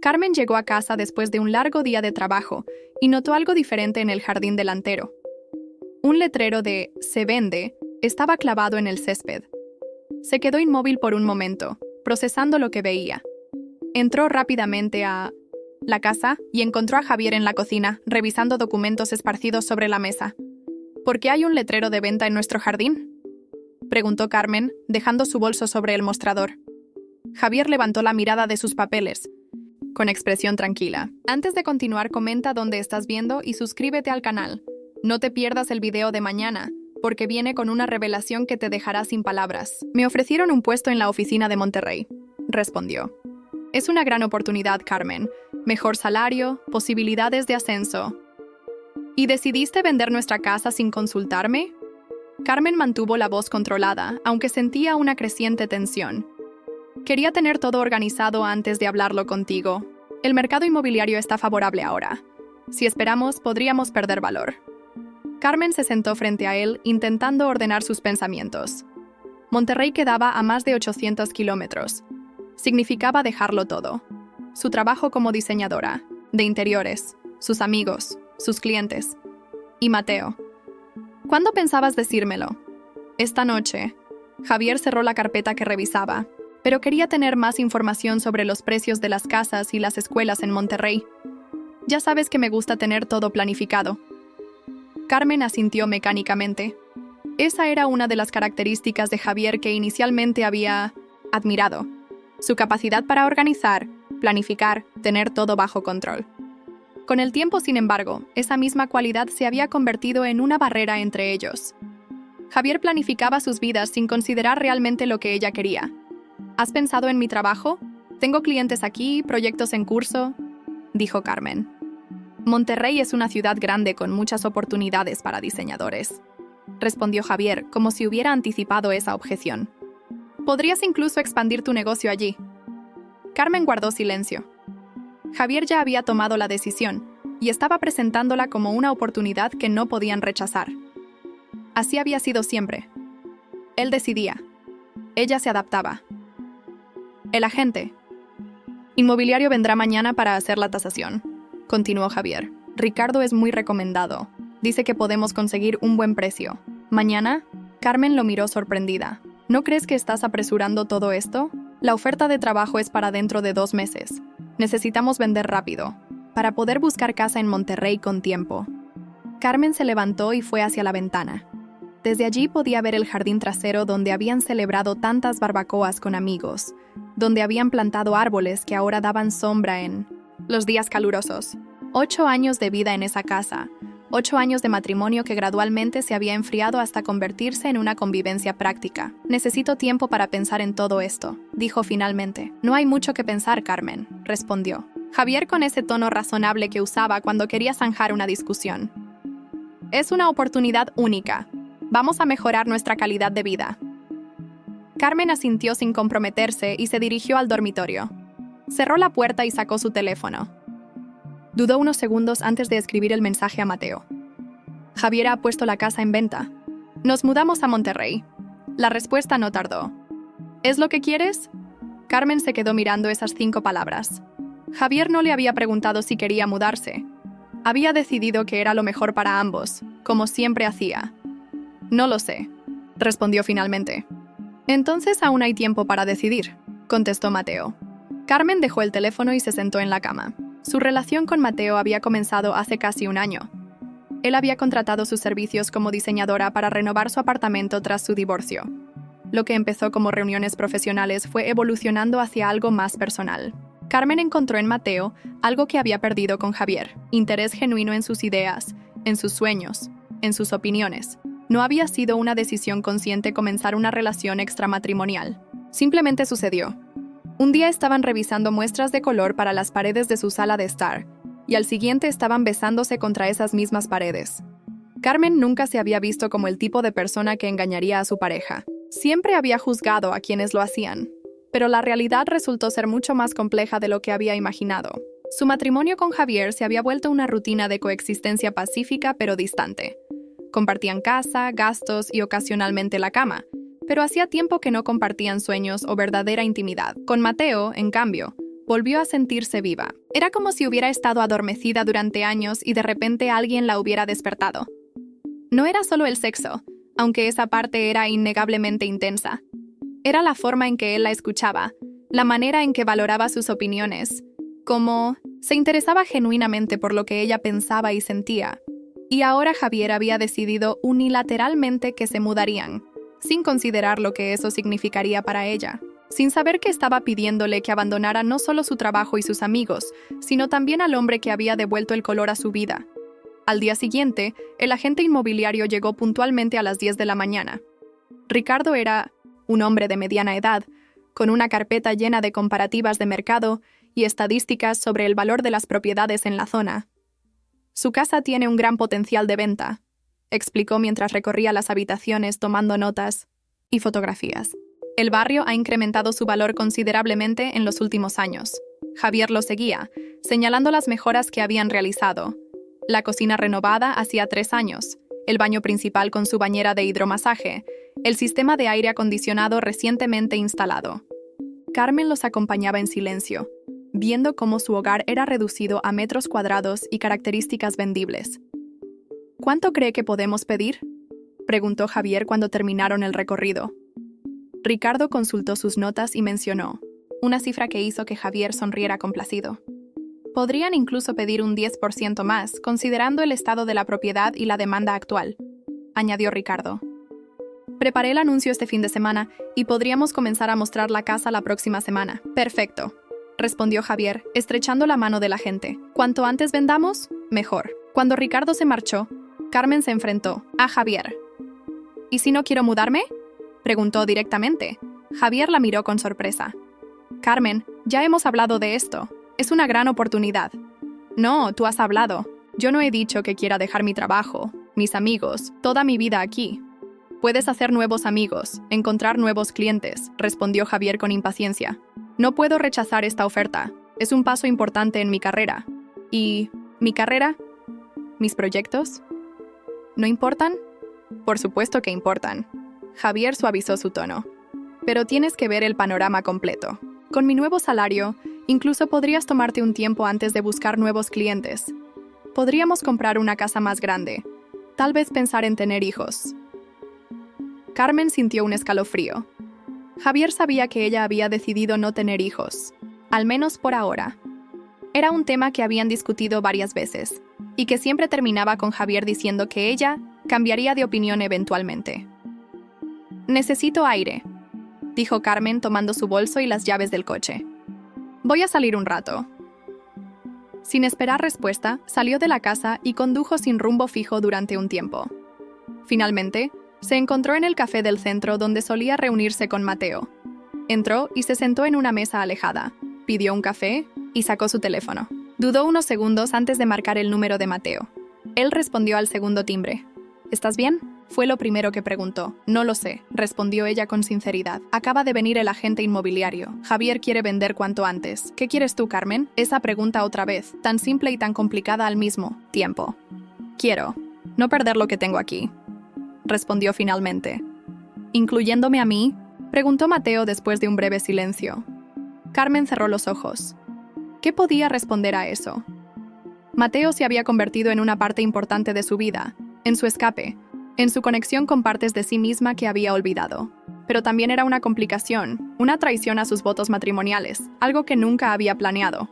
Carmen llegó a casa después de un largo día de trabajo y notó algo diferente en el jardín delantero. Un letrero de "Se vende" estaba clavado en el césped. Se quedó inmóvil por un momento, procesando lo que veía. Entró rápidamente a la casa y encontró a Javier en la cocina, revisando documentos esparcidos sobre la mesa. ¿Por qué hay un letrero de venta en nuestro jardín?, preguntó Carmen, dejando su bolso sobre el mostrador. Javier levantó la mirada de sus papeles, con expresión tranquila. Antes de continuar, comenta dónde estás viendo y suscríbete al canal. No te pierdas el video de mañana, porque viene con una revelación que te dejará sin palabras. Me ofrecieron un puesto en la oficina de Monterrey, respondió. Es una gran oportunidad, Carmen. Mejor salario, posibilidades de ascenso. ¿Y decidiste vender nuestra casa sin consultarme? Carmen mantuvo la voz controlada, aunque sentía una creciente tensión. Quería tener todo organizado antes de hablarlo contigo. El mercado inmobiliario está favorable ahora. Si esperamos, podríamos perder valor. Carmen se sentó frente a él, intentando ordenar sus pensamientos. Monterrey quedaba a más de 800 kilómetros. Significaba dejarlo todo. Su trabajo como diseñadora, de interiores, sus amigos, sus clientes. Y Mateo. ¿Cuándo pensabas decírmelo? Esta noche. Javier cerró la carpeta que revisaba, pero quería tener más información sobre los precios de las casas y las escuelas en Monterrey. Ya sabes que me gusta tener todo planificado. Carmen asintió mecánicamente. Esa era una de las características de Javier que inicialmente había admirado. Su capacidad para organizar, planificar, tener todo bajo control. Con el tiempo, sin embargo, esa misma cualidad se había convertido en una barrera entre ellos. Javier planificaba sus vidas sin considerar realmente lo que ella quería. ¿Has pensado en mi trabajo? Tengo clientes aquí, proyectos en curso, dijo Carmen. Monterrey es una ciudad grande con muchas oportunidades para diseñadores, respondió Javier, como si hubiera anticipado esa objeción. Podrías incluso expandir tu negocio allí. Carmen guardó silencio. Javier ya había tomado la decisión y estaba presentándola como una oportunidad que no podían rechazar. Así había sido siempre. Él decidía. Ella se adaptaba. El agente inmobiliario vendrá mañana para hacer la tasación, continuó Javier. Ricardo es muy recomendado. Dice que podemos conseguir un buen precio. ¿Mañana? Carmen lo miró sorprendida. ¿No crees que estás apresurando todo esto? La oferta de trabajo es para dentro de 2 meses. Necesitamos vender rápido, para poder buscar casa en Monterrey con tiempo. Carmen se levantó y fue hacia la ventana. Desde allí podía ver el jardín trasero donde habían celebrado tantas barbacoas con amigos, donde habían plantado árboles que ahora daban sombra en los días calurosos. 8 años de vida en esa casa, 8 años de matrimonio que gradualmente se había enfriado hasta convertirse en una convivencia práctica. Necesito tiempo para pensar en todo esto, dijo finalmente. No hay mucho que pensar, Carmen, respondió Javier con ese tono razonable que usaba cuando quería zanjar una discusión. Es una oportunidad única. Vamos a mejorar nuestra calidad de vida. Carmen asintió sin comprometerse y se dirigió al dormitorio. Cerró la puerta y sacó su teléfono. Dudó unos segundos antes de escribir el mensaje a Mateo. Javier ha puesto la casa en venta. Nos mudamos a Monterrey. La respuesta no tardó. ¿Es lo que quieres? Carmen se quedó mirando esas 5 palabras. Javier no le había preguntado si quería mudarse. Había decidido que era lo mejor para ambos, como siempre hacía. No lo sé, respondió finalmente. Entonces aún hay tiempo para decidir, contestó Mateo. Carmen dejó el teléfono y se sentó en la cama. Su relación con Mateo había comenzado hace casi 1 año. Él había contratado sus servicios como diseñadora para renovar su apartamento tras su divorcio. Lo que empezó como reuniones profesionales fue evolucionando hacia algo más personal. Carmen encontró en Mateo algo que había perdido con Javier: interés genuino en sus ideas, en sus sueños, en sus opiniones. No había sido una decisión consciente comenzar una relación extramatrimonial. Simplemente sucedió. Un día estaban revisando muestras de color para las paredes de su sala de estar, y al siguiente estaban besándose contra esas mismas paredes. Carmen nunca se había visto como el tipo de persona que engañaría a su pareja. Siempre había juzgado a quienes lo hacían, pero la realidad resultó ser mucho más compleja de lo que había imaginado. Su matrimonio con Javier se había vuelto una rutina de coexistencia pacífica pero distante. Compartían casa, gastos y ocasionalmente la cama, pero hacía tiempo que no compartían sueños o verdadera intimidad. Con Mateo, en cambio, Volvió a sentirse viva. Era como si hubiera estado adormecida durante años y de repente alguien la hubiera despertado. No era solo el sexo, aunque esa parte era innegablemente intensa. Era la forma en que él la escuchaba, la manera en que valoraba sus opiniones, como se interesaba genuinamente por lo que ella pensaba y sentía. Y ahora Javier había decidido unilateralmente que se mudarían, sin considerar lo que eso significaría para ella, sin saber que estaba pidiéndole que abandonara no solo su trabajo y sus amigos, sino también al hombre que había devuelto el color a su vida. Al día siguiente, el agente inmobiliario llegó puntualmente a las 10 de la mañana. Ricardo era un hombre de mediana edad, con una carpeta llena de comparativas de mercado y estadísticas sobre el valor de las propiedades en la zona. Su casa tiene un gran potencial de venta, explicó mientras recorría las habitaciones tomando notas y fotografías. El barrio ha incrementado su valor considerablemente en los últimos años. Javier lo seguía, señalando las mejoras que habían realizado. La cocina renovada hacía 3 años, el baño principal con su bañera de hidromasaje, el sistema de aire acondicionado recientemente instalado. Carmen los acompañaba en silencio, viendo cómo su hogar era reducido a metros cuadrados y características vendibles. ¿Cuánto cree que podemos pedir?, preguntó Javier cuando terminaron el recorrido. Ricardo consultó sus notas y mencionó una cifra que hizo que Javier sonriera complacido. Podrían incluso pedir un 10% más, considerando el estado de la propiedad y la demanda actual, añadió Ricardo. Preparé el anuncio este fin de semana y podríamos comenzar a mostrar la casa la próxima semana. Perfecto, respondió Javier, estrechando la mano del agente. Cuanto antes vendamos, mejor. Cuando Ricardo se marchó, Carmen se enfrentó a Javier. ¿Y si no quiero mudarme?, preguntó directamente. Javier la miró con sorpresa. Carmen, ya hemos hablado de esto. Es una gran oportunidad. No, tú has hablado. Yo no he dicho que quiera dejar mi trabajo, mis amigos, toda mi vida aquí. Puedes hacer nuevos amigos, encontrar nuevos clientes, respondió Javier con impaciencia. No puedo rechazar esta oferta. Es un paso importante en mi carrera. ¿Y mi carrera? ¿Mis proyectos? ¿No importan? Por supuesto que importan. Javier suavizó su tono. Pero tienes que ver el panorama completo. Con mi nuevo salario, incluso podrías tomarte un tiempo antes de buscar nuevos clientes. Podríamos comprar una casa más grande. Tal vez pensar en tener hijos. Carmen sintió un escalofrío. Javier sabía que ella había decidido no tener hijos, al menos por ahora. Era un tema que habían discutido varias veces, y que siempre terminaba con Javier diciendo que ella cambiaría de opinión eventualmente. Necesito aire, dijo Carmen tomando su bolso y las llaves del coche. Voy a salir un rato. Sin esperar respuesta, salió de la casa y condujo sin rumbo fijo durante un tiempo. Finalmente, se encontró en el café del centro donde solía reunirse con Mateo. Entró y se sentó en una mesa alejada, pidió un café y sacó su teléfono. Dudó unos segundos antes de marcar el número de Mateo. Él respondió al segundo timbre. ¿Estás bien?, fue lo primero que preguntó. No lo sé, respondió ella con sinceridad. Acaba de venir el agente inmobiliario. Javier quiere vender cuanto antes. ¿Qué quieres tú, Carmen? Esa pregunta otra vez, tan simple y tan complicada al mismo tiempo. Quiero no perder lo que tengo aquí, respondió finalmente. ¿Incluyéndome a mí?, preguntó Mateo después de un breve silencio. Carmen cerró los ojos. ¿Qué podía responder a eso? Mateo se había convertido en una parte importante de su vida, en su escape, en su conexión con partes de sí misma que había olvidado. Pero también era una complicación, una traición a sus votos matrimoniales, algo que nunca había planeado.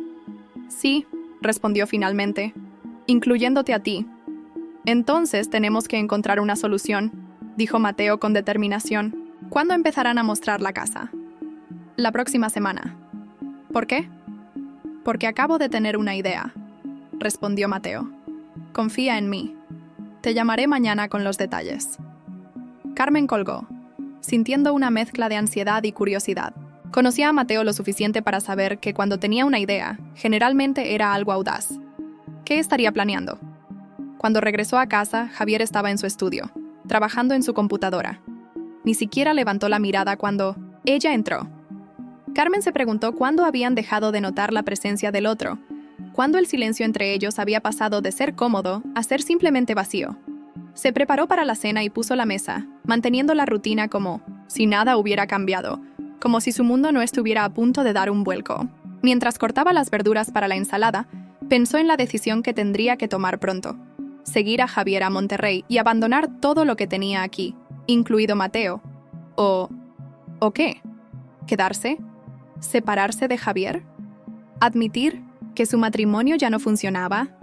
Sí, respondió finalmente, incluyéndote a ti. Entonces tenemos que encontrar una solución, dijo Mateo con determinación. ¿Cuándo empezarán a mostrar la casa? La próxima semana. ¿Por qué? Porque acabo de tener una idea, respondió Mateo. Confía en mí. Te llamaré mañana con los detalles. Carmen colgó, sintiendo una mezcla de ansiedad y curiosidad. Conocía a Mateo lo suficiente para saber que cuando tenía una idea, generalmente era algo audaz. ¿Qué estaría planeando? Cuando regresó a casa, Javier estaba en su estudio, trabajando en su computadora. Ni siquiera levantó la mirada cuando ella entró. Carmen se preguntó cuándo habían dejado de notar la presencia del otro, cuándo el silencio entre ellos había pasado de ser cómodo a ser simplemente vacío. Se preparó para la cena y puso la mesa, manteniendo la rutina como si nada hubiera cambiado, como si su mundo no estuviera a punto de dar un vuelco. Mientras cortaba las verduras para la ensalada, pensó en la decisión que tendría que tomar pronto: seguir a Javier a Monterrey y abandonar todo lo que tenía aquí, incluido Mateo. ¿O qué? ¿Quedarse? ¿Separarse de Javier? ¿Admitir que su matrimonio ya no funcionaba?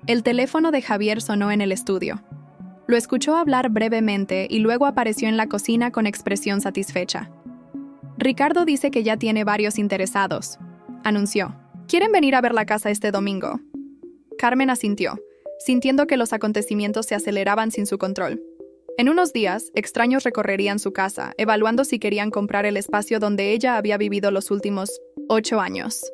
El teléfono de Javier sonó en el estudio. Lo escuchó hablar brevemente y luego apareció en la cocina con expresión satisfecha. Ricardo dice que ya tiene varios interesados, anunció. ¿Quieren venir a ver la casa este domingo? Carmen asintió, sintiendo que los acontecimientos se aceleraban sin su control. En unos días, extraños recorrerían su casa, evaluando si querían comprar el espacio donde ella había vivido los últimos 8 años.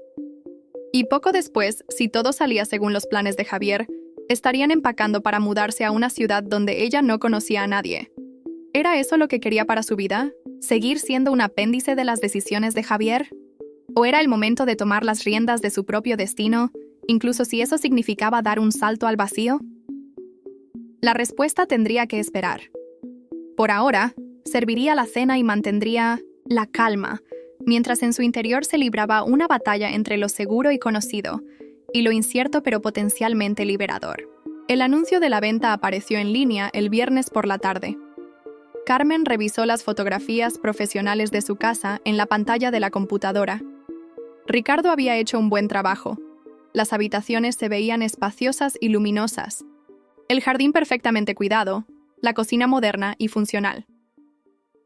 Y poco después, si todo salía según los planes de Javier, estarían empacando para mudarse a una ciudad donde ella no conocía a nadie. ¿Era eso lo que quería para su vida? ¿Seguir siendo un apéndice de las decisiones de Javier? ¿O era el momento de tomar las riendas de su propio destino, incluso si eso significaba dar un salto al vacío? La respuesta tendría que esperar. Por ahora, serviría la cena y mantendría la calma, mientras en su interior se libraba una batalla entre lo seguro y conocido, y lo incierto pero potencialmente liberador. El anuncio de la venta apareció en línea el viernes por la tarde. Carmen revisó las fotografías profesionales de su casa en la pantalla de la computadora. Ricardo había hecho un buen trabajo. Las habitaciones se veían espaciosas y luminosas. El jardín perfectamente cuidado, la cocina moderna y funcional.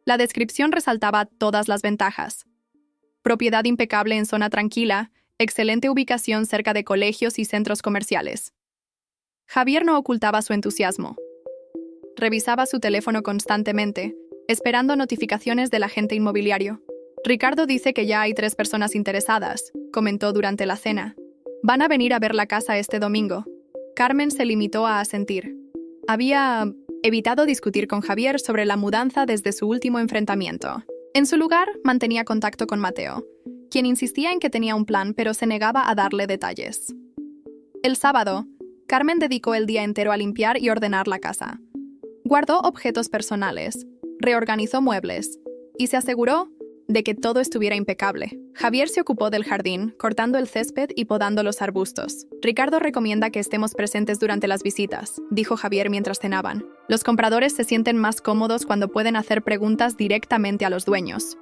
La descripción resaltaba todas las ventajas. Propiedad impecable en zona tranquila, excelente ubicación cerca de colegios y centros comerciales. Javier no ocultaba su entusiasmo. Revisaba su teléfono constantemente, esperando notificaciones del agente inmobiliario. Ricardo dice que ya hay 3 personas interesadas, comentó durante la cena. Van a venir a ver la casa este domingo. Carmen se limitó a asentir. Había evitado discutir con Javier sobre la mudanza desde su último enfrentamiento. En su lugar, mantenía contacto con Mateo, quien insistía en que tenía un plan pero se negaba a darle detalles. El sábado, Carmen dedicó el día entero a limpiar y ordenar la casa. Guardó objetos personales, reorganizó muebles y se aseguró de que todo estuviera impecable. Javier se ocupó del jardín, cortando el césped y podando los arbustos. Ricardo recomienda que estemos presentes durante las visitas, dijo Javier mientras cenaban. Los compradores se sienten más cómodos cuando pueden hacer preguntas directamente a los dueños.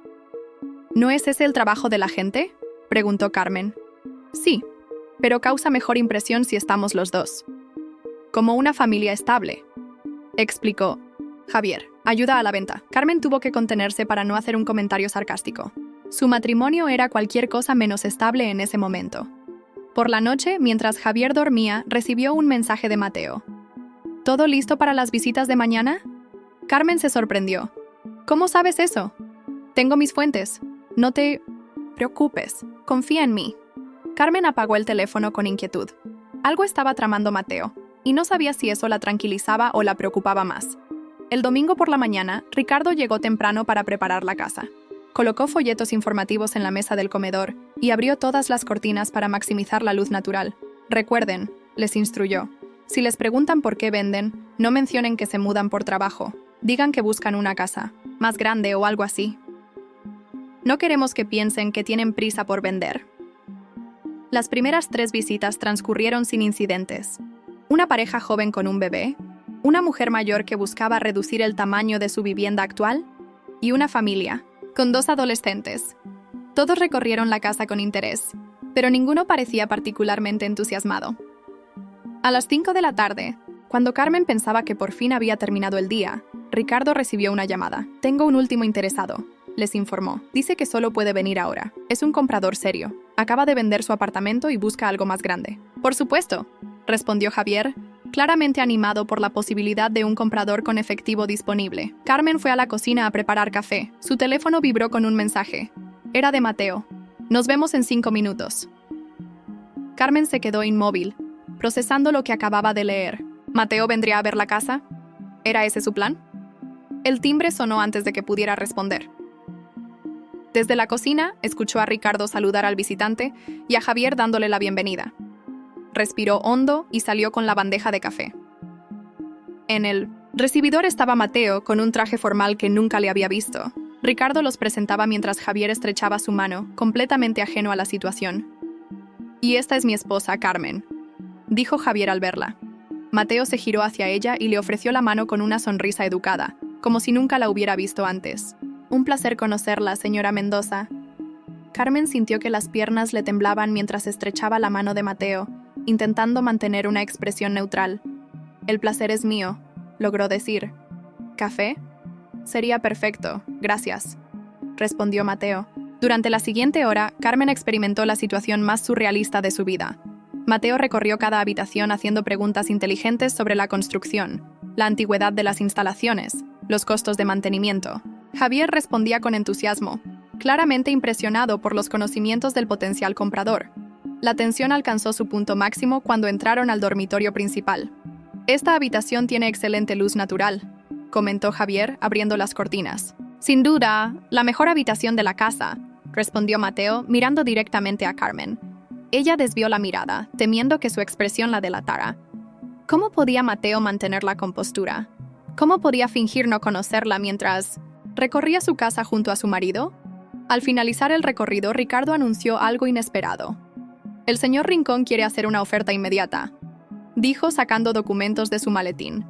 ¿No es ese el trabajo de la gente?, preguntó Carmen. Sí, pero causa mejor impresión si estamos los dos. Como una familia estable, explicó Javier. Ayuda a la venta. Carmen tuvo que contenerse para no hacer un comentario sarcástico. Su matrimonio era cualquier cosa menos estable en ese momento. Por la noche, mientras Javier dormía, recibió un mensaje de Mateo. ¿Todo listo para las visitas de mañana? Carmen se sorprendió. ¿Cómo sabes eso? Tengo mis fuentes. No te preocupes. Confía en mí. Carmen apagó el teléfono con inquietud. Algo estaba tramando Mateo, y no sabía si eso la tranquilizaba o la preocupaba más. El domingo por la mañana, Ricardo llegó temprano para preparar la casa. Colocó folletos informativos en la mesa del comedor y abrió todas las cortinas para maximizar la luz natural. Recuerden, les instruyó, si les preguntan por qué venden, no mencionen que se mudan por trabajo. Digan que buscan una casa, más grande o algo así. No queremos que piensen que tienen prisa por vender. Las primeras 3 visitas transcurrieron sin incidentes. Una pareja joven con un bebé, una mujer mayor que buscaba reducir el tamaño de su vivienda actual y una familia, con 2 adolescentes. Todos recorrieron la casa con interés, pero ninguno parecía particularmente entusiasmado. A las 5 de la tarde, cuando Carmen pensaba que por fin había terminado el día, Ricardo recibió una llamada. Tengo un último interesado, les informó. Dice que solo puede venir ahora. Es un comprador serio. Acaba de vender su apartamento y busca algo más grande. Por supuesto, respondió Javier, claramente animado por la posibilidad de un comprador con efectivo disponible. Carmen fue a la cocina a preparar café. Su teléfono vibró con un mensaje. Era de Mateo. Nos vemos en 5 minutos. Carmen se quedó inmóvil, procesando lo que acababa de leer. ¿Mateo vendría a ver la casa? ¿Era ese su plan? El timbre sonó antes de que pudiera responder. Desde la cocina, escuchó a Ricardo saludar al visitante y a Javier dándole la bienvenida. Respiró hondo y salió con la bandeja de café. En el recibidor estaba Mateo con un traje formal que nunca le había visto. Ricardo los presentaba mientras Javier estrechaba su mano, completamente ajeno a la situación. Y esta es mi esposa, Carmen, dijo Javier al verla. Mateo se giró hacia ella y le ofreció la mano con una sonrisa educada, como si nunca la hubiera visto antes. Un placer conocerla, señora Mendoza. Carmen sintió que las piernas le temblaban mientras estrechaba la mano de Mateo, intentando mantener una expresión neutral. El placer es mío, logró decir. ¿Café? Sería perfecto, gracias, respondió Mateo. Durante la siguiente hora, Carmen experimentó la situación más surrealista de su vida. Mateo recorrió cada habitación haciendo preguntas inteligentes sobre la construcción, la antigüedad de las instalaciones, los costos de mantenimiento. Javier respondía con entusiasmo, claramente impresionado por los conocimientos del potencial comprador. La tensión alcanzó su punto máximo cuando entraron al dormitorio principal. Esta habitación tiene excelente luz natural, comentó Javier, abriendo las cortinas. Sin duda, la mejor habitación de la casa, respondió Mateo, mirando directamente a Carmen. Ella desvió la mirada, temiendo que su expresión la delatara. ¿Cómo podía Mateo mantener la compostura? ¿Cómo podía fingir no conocerla mientras recorría su casa junto a su marido? Al finalizar el recorrido, Ricardo anunció algo inesperado. El señor Rincón quiere hacer una oferta inmediata, dijo sacando documentos de su maletín.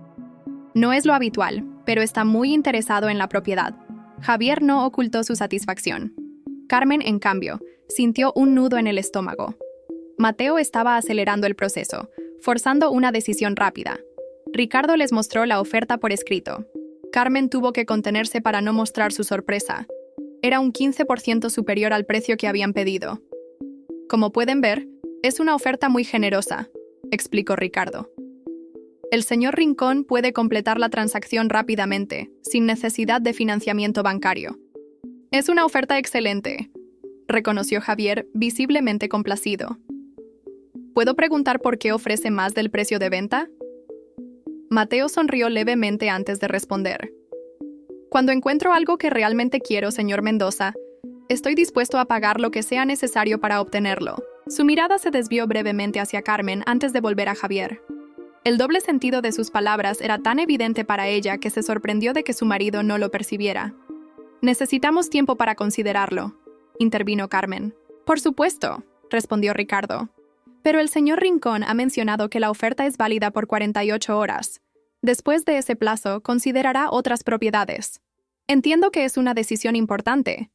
No es lo habitual, pero está muy interesado en la propiedad. Javier no ocultó su satisfacción. Carmen, en cambio, sintió un nudo en el estómago. Mateo estaba acelerando el proceso, forzando una decisión rápida. Ricardo les mostró la oferta por escrito. Carmen tuvo que contenerse para no mostrar su sorpresa. Era un 15% superior al precio que habían pedido. Como pueden ver, es una oferta muy generosa, explicó Ricardo. El señor Rincón puede completar la transacción rápidamente, sin necesidad de financiamiento bancario. Es una oferta excelente, reconoció Javier, visiblemente complacido. ¿Puedo preguntar por qué ofrece más del precio de venta? Mateo sonrió levemente antes de responder. Cuando encuentro algo que realmente quiero, señor Mendoza, estoy dispuesto a pagar lo que sea necesario para obtenerlo. Su mirada se desvió brevemente hacia Carmen antes de volver a Javier. El doble sentido de sus palabras era tan evidente para ella que se sorprendió de que su marido no lo percibiera. Necesitamos tiempo para considerarlo, intervino Carmen. Por supuesto, respondió Ricardo. Pero el señor Rincón ha mencionado que la oferta es válida por 48 horas. Después de ese plazo, considerará otras propiedades. Entiendo que es una decisión importante,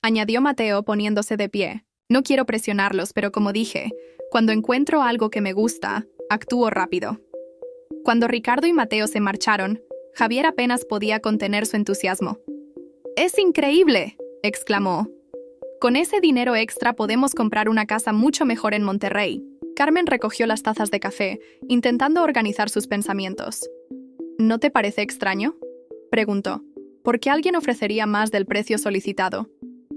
añadió Mateo poniéndose de pie. No quiero presionarlos, pero como dije, cuando encuentro algo que me gusta, actúo rápido. Cuando Ricardo y Mateo se marcharon, Javier apenas podía contener su entusiasmo. ¡Es increíble!, exclamó. Con ese dinero extra podemos comprar una casa mucho mejor en Monterrey. Carmen recogió las tazas de café, intentando organizar sus pensamientos. ¿No te parece extraño?, preguntó. ¿Por qué alguien ofrecería más del precio solicitado?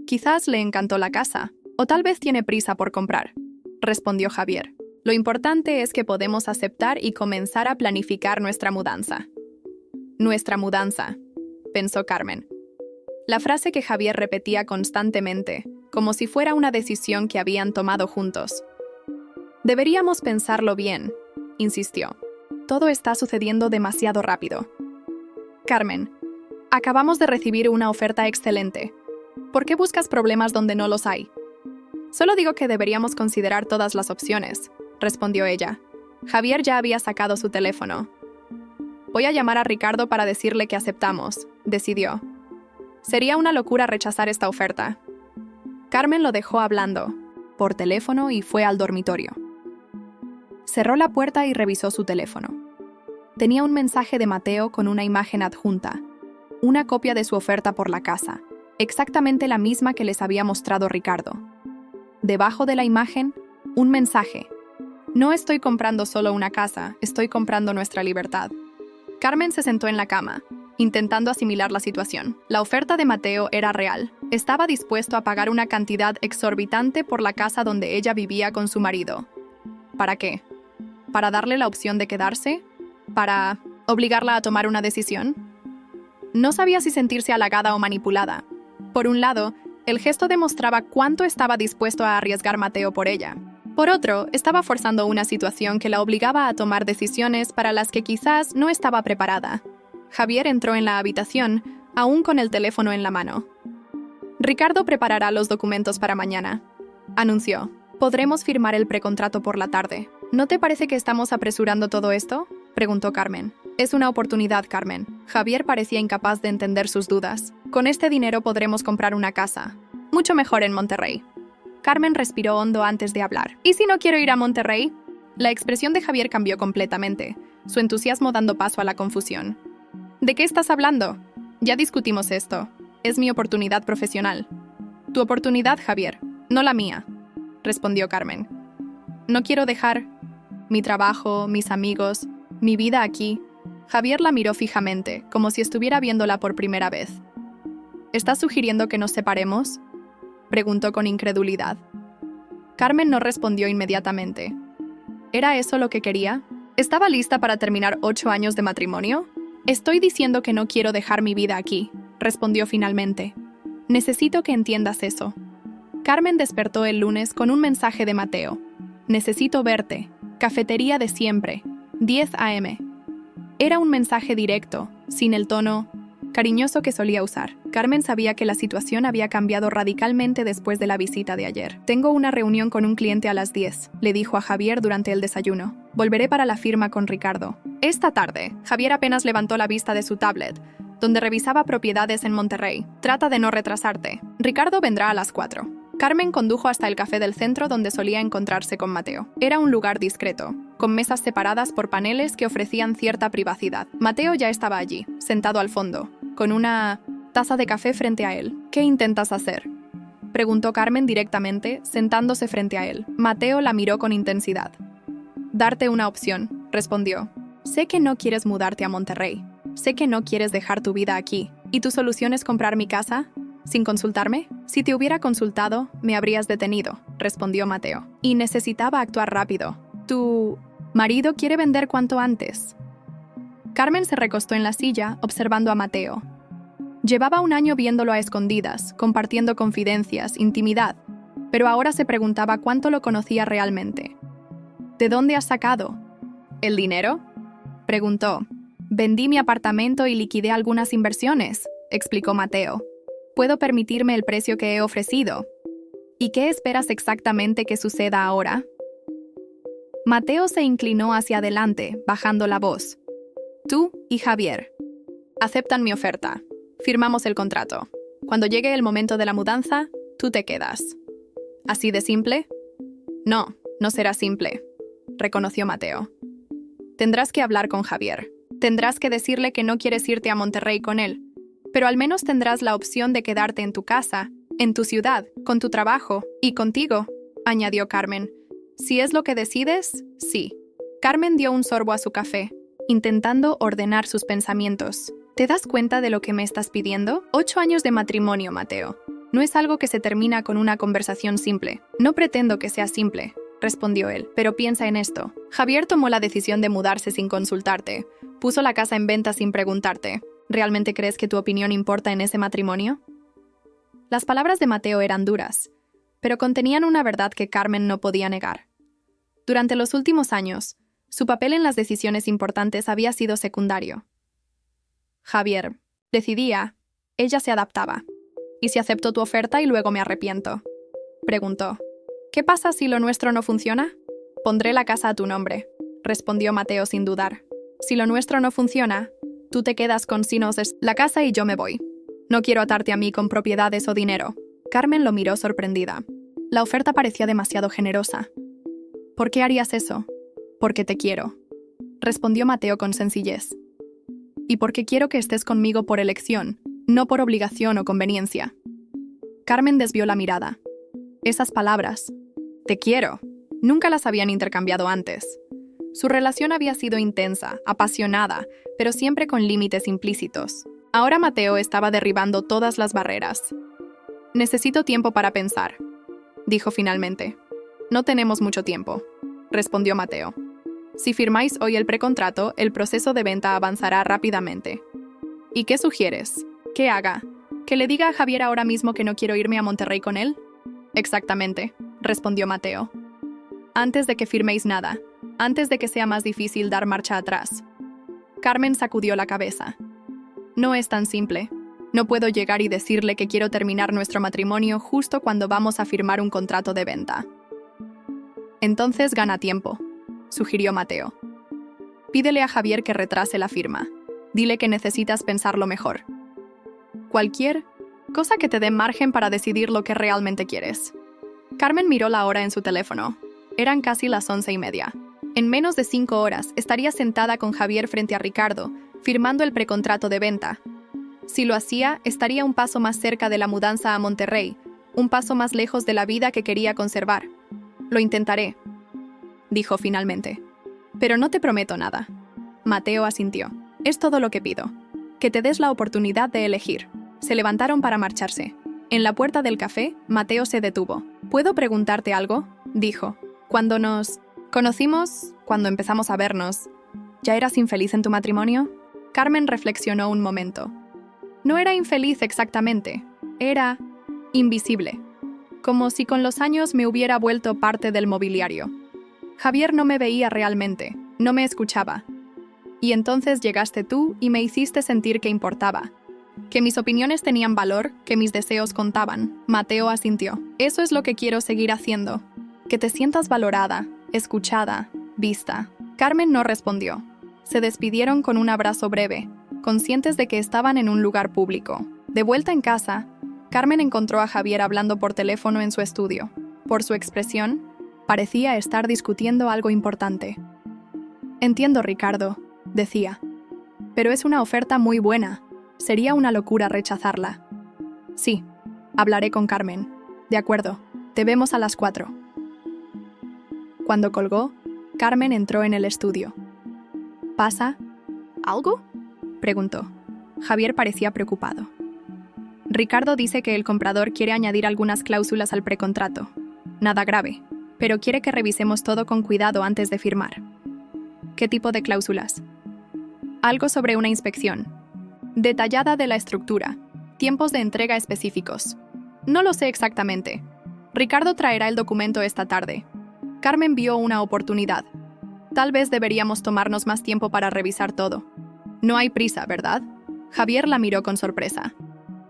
Quizás le encantó la casa, o tal vez tiene prisa por comprar, respondió Javier. Lo importante es que podemos aceptar y comenzar a planificar nuestra mudanza. Nuestra mudanza, pensó Carmen. La frase que Javier repetía constantemente, como si fuera una decisión que habían tomado juntos. Deberíamos pensarlo bien, insistió. Todo está sucediendo demasiado rápido. Carmen, acabamos de recibir una oferta excelente. ¿Por qué buscas problemas donde no los hay? Solo digo que deberíamos considerar todas las opciones, respondió ella. Javier ya había sacado su teléfono. Voy a llamar a Ricardo para decirle que aceptamos, decidió. Sería una locura rechazar esta oferta. Carmen lo dejó hablando por teléfono y fue al dormitorio. Cerró la puerta y revisó su teléfono. Tenía un mensaje de Mateo con una imagen adjunta, una copia de su oferta por la casa, exactamente la misma que les había mostrado Ricardo. Debajo de la imagen, un mensaje. No estoy comprando solo una casa, estoy comprando nuestra libertad. Carmen se sentó en la cama, intentando asimilar la situación. La oferta de Mateo era real. Estaba dispuesto a pagar una cantidad exorbitante por la casa donde ella vivía con su marido. ¿Para qué? ¿Para darle la opción de quedarse? ¿Para obligarla a tomar una decisión? No sabía si sentirse halagada o manipulada. Por un lado, el gesto demostraba cuánto estaba dispuesto a arriesgar Mateo por ella. Por otro, estaba forzando una situación que la obligaba a tomar decisiones para las que quizás no estaba preparada. Javier entró en la habitación, aún con el teléfono en la mano. Ricardo preparará los documentos para mañana, anunció. Podremos firmar el precontrato por la tarde. ¿No te parece que estamos apresurando todo esto?, preguntó Carmen. Es una oportunidad, Carmen. Javier parecía incapaz de entender sus dudas. Con este dinero podremos comprar una casa. Mucho mejor en Monterrey. Carmen respiró hondo antes de hablar. ¿Y si no quiero ir a Monterrey? La expresión de Javier cambió completamente, su entusiasmo dando paso a la confusión. ¿De qué estás hablando? Ya discutimos esto. Es mi oportunidad profesional. Tu oportunidad, Javier, no la mía, respondió Carmen. No quiero dejar mi trabajo, mis amigos, mi vida aquí. Javier la miró fijamente, como si estuviera viéndola por primera vez. ¿Estás sugiriendo que nos separemos?, preguntó con incredulidad. Carmen no respondió inmediatamente. ¿Era eso lo que quería? ¿Estaba lista para terminar 8 años de matrimonio? Estoy diciendo que no quiero dejar mi vida aquí, respondió finalmente. Necesito que entiendas eso. Carmen despertó el lunes con un mensaje de Mateo. Necesito verte. Cafetería de siempre. 10 a.m. Era un mensaje directo, sin el tono cariñoso que solía usar. Carmen sabía que la situación había cambiado radicalmente después de la visita de ayer. Tengo una reunión con un cliente a las 10, le dijo a Javier durante el desayuno. Volveré para la firma con Ricardo. Esta tarde, Javier apenas levantó la vista de su tablet, donde revisaba propiedades en Monterrey. Trata de no retrasarte. Ricardo vendrá a las 4. Carmen condujo hasta el café del centro donde solía encontrarse con Mateo. Era un lugar discreto, con mesas separadas por paneles que ofrecían cierta privacidad. Mateo ya estaba allí, sentado al fondo, con una taza de café frente a él. ¿Qué intentas hacer?, preguntó Carmen directamente, sentándose frente a él. Mateo la miró con intensidad. Darte una opción, respondió. Sé que no quieres mudarte a Monterrey. Sé que no quieres dejar tu vida aquí. ¿Y tu solución es comprar mi casa? ¿Sin consultarme? Si te hubiera consultado, me habrías detenido, respondió Mateo. Y necesitaba actuar rápido. Tu marido quiere vender cuanto antes. Carmen se recostó en la silla, observando a Mateo. Llevaba un año viéndolo a escondidas, compartiendo confidencias, intimidad, pero ahora se preguntaba cuánto lo conocía realmente. ¿De dónde has sacado el dinero?, preguntó. Vendí mi apartamento y liquidé algunas inversiones, explicó Mateo. Puedo permitirme el precio que he ofrecido. ¿Y qué esperas exactamente que suceda ahora? Mateo se inclinó hacia adelante, bajando la voz. Tú y Javier aceptan mi oferta. Firmamos el contrato. Cuando llegue el momento de la mudanza, tú te quedas. ¿Así de simple? No, no será simple, reconoció Mateo. Tendrás que hablar con Javier. Tendrás que decirle que no quieres irte a Monterrey con él, pero al menos tendrás la opción de quedarte en tu casa, en tu ciudad, con tu trabajo y contigo, añadió Carmen. Si es lo que decides, sí. Carmen dio un sorbo a su café, intentando ordenar sus pensamientos. ¿Te das cuenta de lo que me estás pidiendo? 8 años de matrimonio, Mateo. No es algo que se termina con una conversación simple. No pretendo que sea simple, respondió él, pero piensa en esto. Javier tomó la decisión de mudarse sin consultarte. Puso la casa en venta sin preguntarte. ¿Realmente crees que tu opinión importa en ese matrimonio? Las palabras de Mateo eran duras, pero contenían una verdad que Carmen no podía negar. Durante los últimos años, su papel en las decisiones importantes había sido secundario. Javier decidía, ella se adaptaba. ¿Y si acepto tu oferta y luego me arrepiento?, preguntó. ¿Qué pasa si lo nuestro no funciona? Pondré la casa a tu nombre, respondió Mateo sin dudar. Si lo nuestro no funciona, tú te quedas con la casa y yo me voy. No quiero atarte a mí con propiedades o dinero. Carmen lo miró sorprendida. La oferta parecía demasiado generosa. ¿Por qué harías eso? Porque te quiero, respondió Mateo con sencillez. Y porque quiero que estés conmigo por elección, no por obligación o conveniencia. Carmen desvió la mirada. Esas palabras, te quiero, nunca las habían intercambiado antes. Su relación había sido intensa, apasionada, pero siempre con límites implícitos. Ahora Mateo estaba derribando todas las barreras. Necesito tiempo para pensar, dijo finalmente. No tenemos mucho tiempo, respondió Mateo. Si firmáis hoy el precontrato, el proceso de venta avanzará rápidamente. ¿Y qué sugieres? ¿Qué haga? ¿Que le diga a Javier ahora mismo que no quiero irme a Monterrey con él? Exactamente, respondió Mateo. Antes de que firméis nada, antes de que sea más difícil dar marcha atrás. Carmen sacudió la cabeza. No es tan simple. No puedo llegar y decirle que quiero terminar nuestro matrimonio justo cuando vamos a firmar un contrato de venta. Entonces gana tiempo, sugirió Mateo. Pídele a Javier que retrase la firma. Dile que necesitas pensarlo mejor. Cualquier cosa que te dé margen para decidir lo que realmente quieres. Carmen miró la hora en su teléfono. Eran casi las 11:30. En menos de 5 horas estaría sentada con Javier frente a Ricardo, firmando el precontrato de venta. Si lo hacía, estaría un paso más cerca de la mudanza a Monterrey, un paso más lejos de la vida que quería conservar. Lo intentaré, dijo finalmente. Pero no te prometo nada. Mateo asintió. Es todo lo que pido. Que te des la oportunidad de elegir. Se levantaron para marcharse. En la puerta del café, Mateo se detuvo. ¿Puedo preguntarte algo?, dijo. Cuando nos conocimos, cuando empezamos a vernos, ¿ya eras infeliz en tu matrimonio? Carmen reflexionó un momento. No era infeliz exactamente. Era invisible. Como si con los años me hubiera vuelto parte del mobiliario. Javier no me veía realmente, no me escuchaba. Y entonces llegaste tú y me hiciste sentir que importaba. Que mis opiniones tenían valor, que mis deseos contaban. Mateo asintió. Eso es lo que quiero seguir haciendo. Que te sientas valorada, escuchada, vista. Carmen no respondió. Se despidieron con un abrazo breve, conscientes de que estaban en un lugar público. De vuelta en casa, Carmen encontró a Javier hablando por teléfono en su estudio. Por su expresión, parecía estar discutiendo algo importante. Entiendo, Ricardo, decía. Pero es una oferta muy buena. Sería una locura rechazarla. Sí, hablaré con Carmen. De acuerdo, te vemos a las 4. Cuando colgó, Carmen entró en el estudio. ¿Pasa algo?, preguntó. Javier parecía preocupado. Ricardo dice que el comprador quiere añadir algunas cláusulas al precontrato. Nada grave, pero quiere que revisemos todo con cuidado antes de firmar. ¿Qué tipo de cláusulas? Algo sobre una inspección detallada de la estructura, tiempos de entrega específicos. No lo sé exactamente. Ricardo traerá el documento esta tarde. Carmen vio una oportunidad. Tal vez deberíamos tomarnos más tiempo para revisar todo. No hay prisa, ¿verdad? Javier la miró con sorpresa.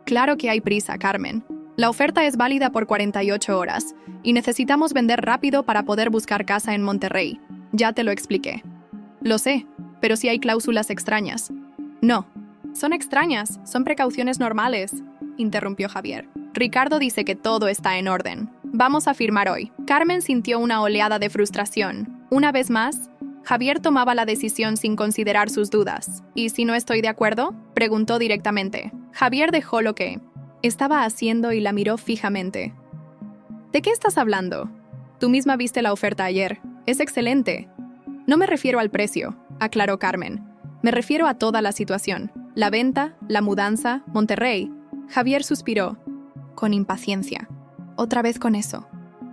Claro que hay prisa, Carmen. La oferta es válida por 48 horas y necesitamos vender rápido para poder buscar casa en Monterrey. Ya te lo expliqué. Lo sé, pero sí hay cláusulas extrañas. No, son extrañas, son precauciones normales, interrumpió Javier. Ricardo dice que todo está en orden. Vamos a firmar hoy. Carmen sintió una oleada de frustración. Una vez más, Javier tomaba la decisión sin considerar sus dudas. ¿Y si no estoy de acuerdo?, preguntó directamente. Javier dejó lo que estaba haciendo y la miró fijamente. ¿De qué estás hablando? Tú misma viste la oferta ayer. Es excelente. No me refiero al precio, aclaró Carmen. Me refiero a toda la situación. La venta, la mudanza, Monterrey. Javier suspiró, con impaciencia. Otra vez con eso.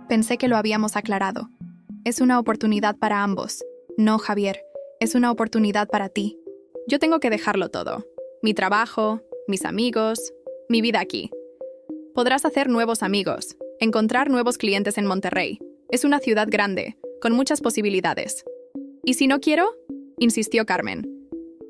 Pensé que lo habíamos aclarado. Es una oportunidad para ambos. No, Javier, es una oportunidad para ti. Yo tengo que dejarlo todo. Mi trabajo, mis amigos, mi vida aquí. Podrás hacer nuevos amigos, encontrar nuevos clientes en Monterrey. Es una ciudad grande, con muchas posibilidades. ¿Y si no quiero?, insistió Carmen.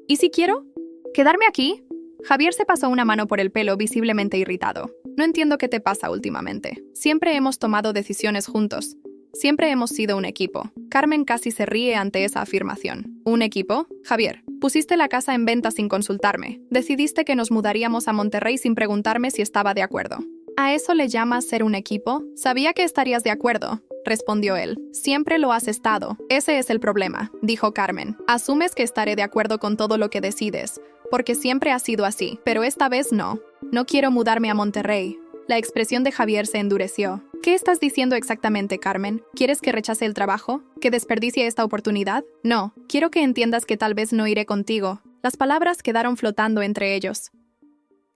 ¿Y si quiero? ¿Quedarme aquí? Javier se pasó una mano por el pelo, visiblemente irritado. No entiendo qué te pasa últimamente. Siempre hemos tomado decisiones juntos. Siempre hemos sido un equipo. Carmen casi se ríe ante esa afirmación. ¿Un equipo? Javier, pusiste la casa en venta sin consultarme. Decidiste que nos mudaríamos a Monterrey sin preguntarme si estaba de acuerdo. ¿A eso le llamas ser un equipo? Sabía que estarías de acuerdo, respondió él. Siempre lo has estado. Ese es el problema, dijo Carmen. Asumes que estaré de acuerdo con todo lo que decides, porque siempre ha sido así, pero esta vez no. No quiero mudarme a Monterrey. La expresión de Javier se endureció. ¿Qué estás diciendo exactamente, Carmen? ¿Quieres que rechace el trabajo? ¿Que desperdicie esta oportunidad? No, quiero que entiendas que tal vez no iré contigo. Las palabras quedaron flotando entre ellos.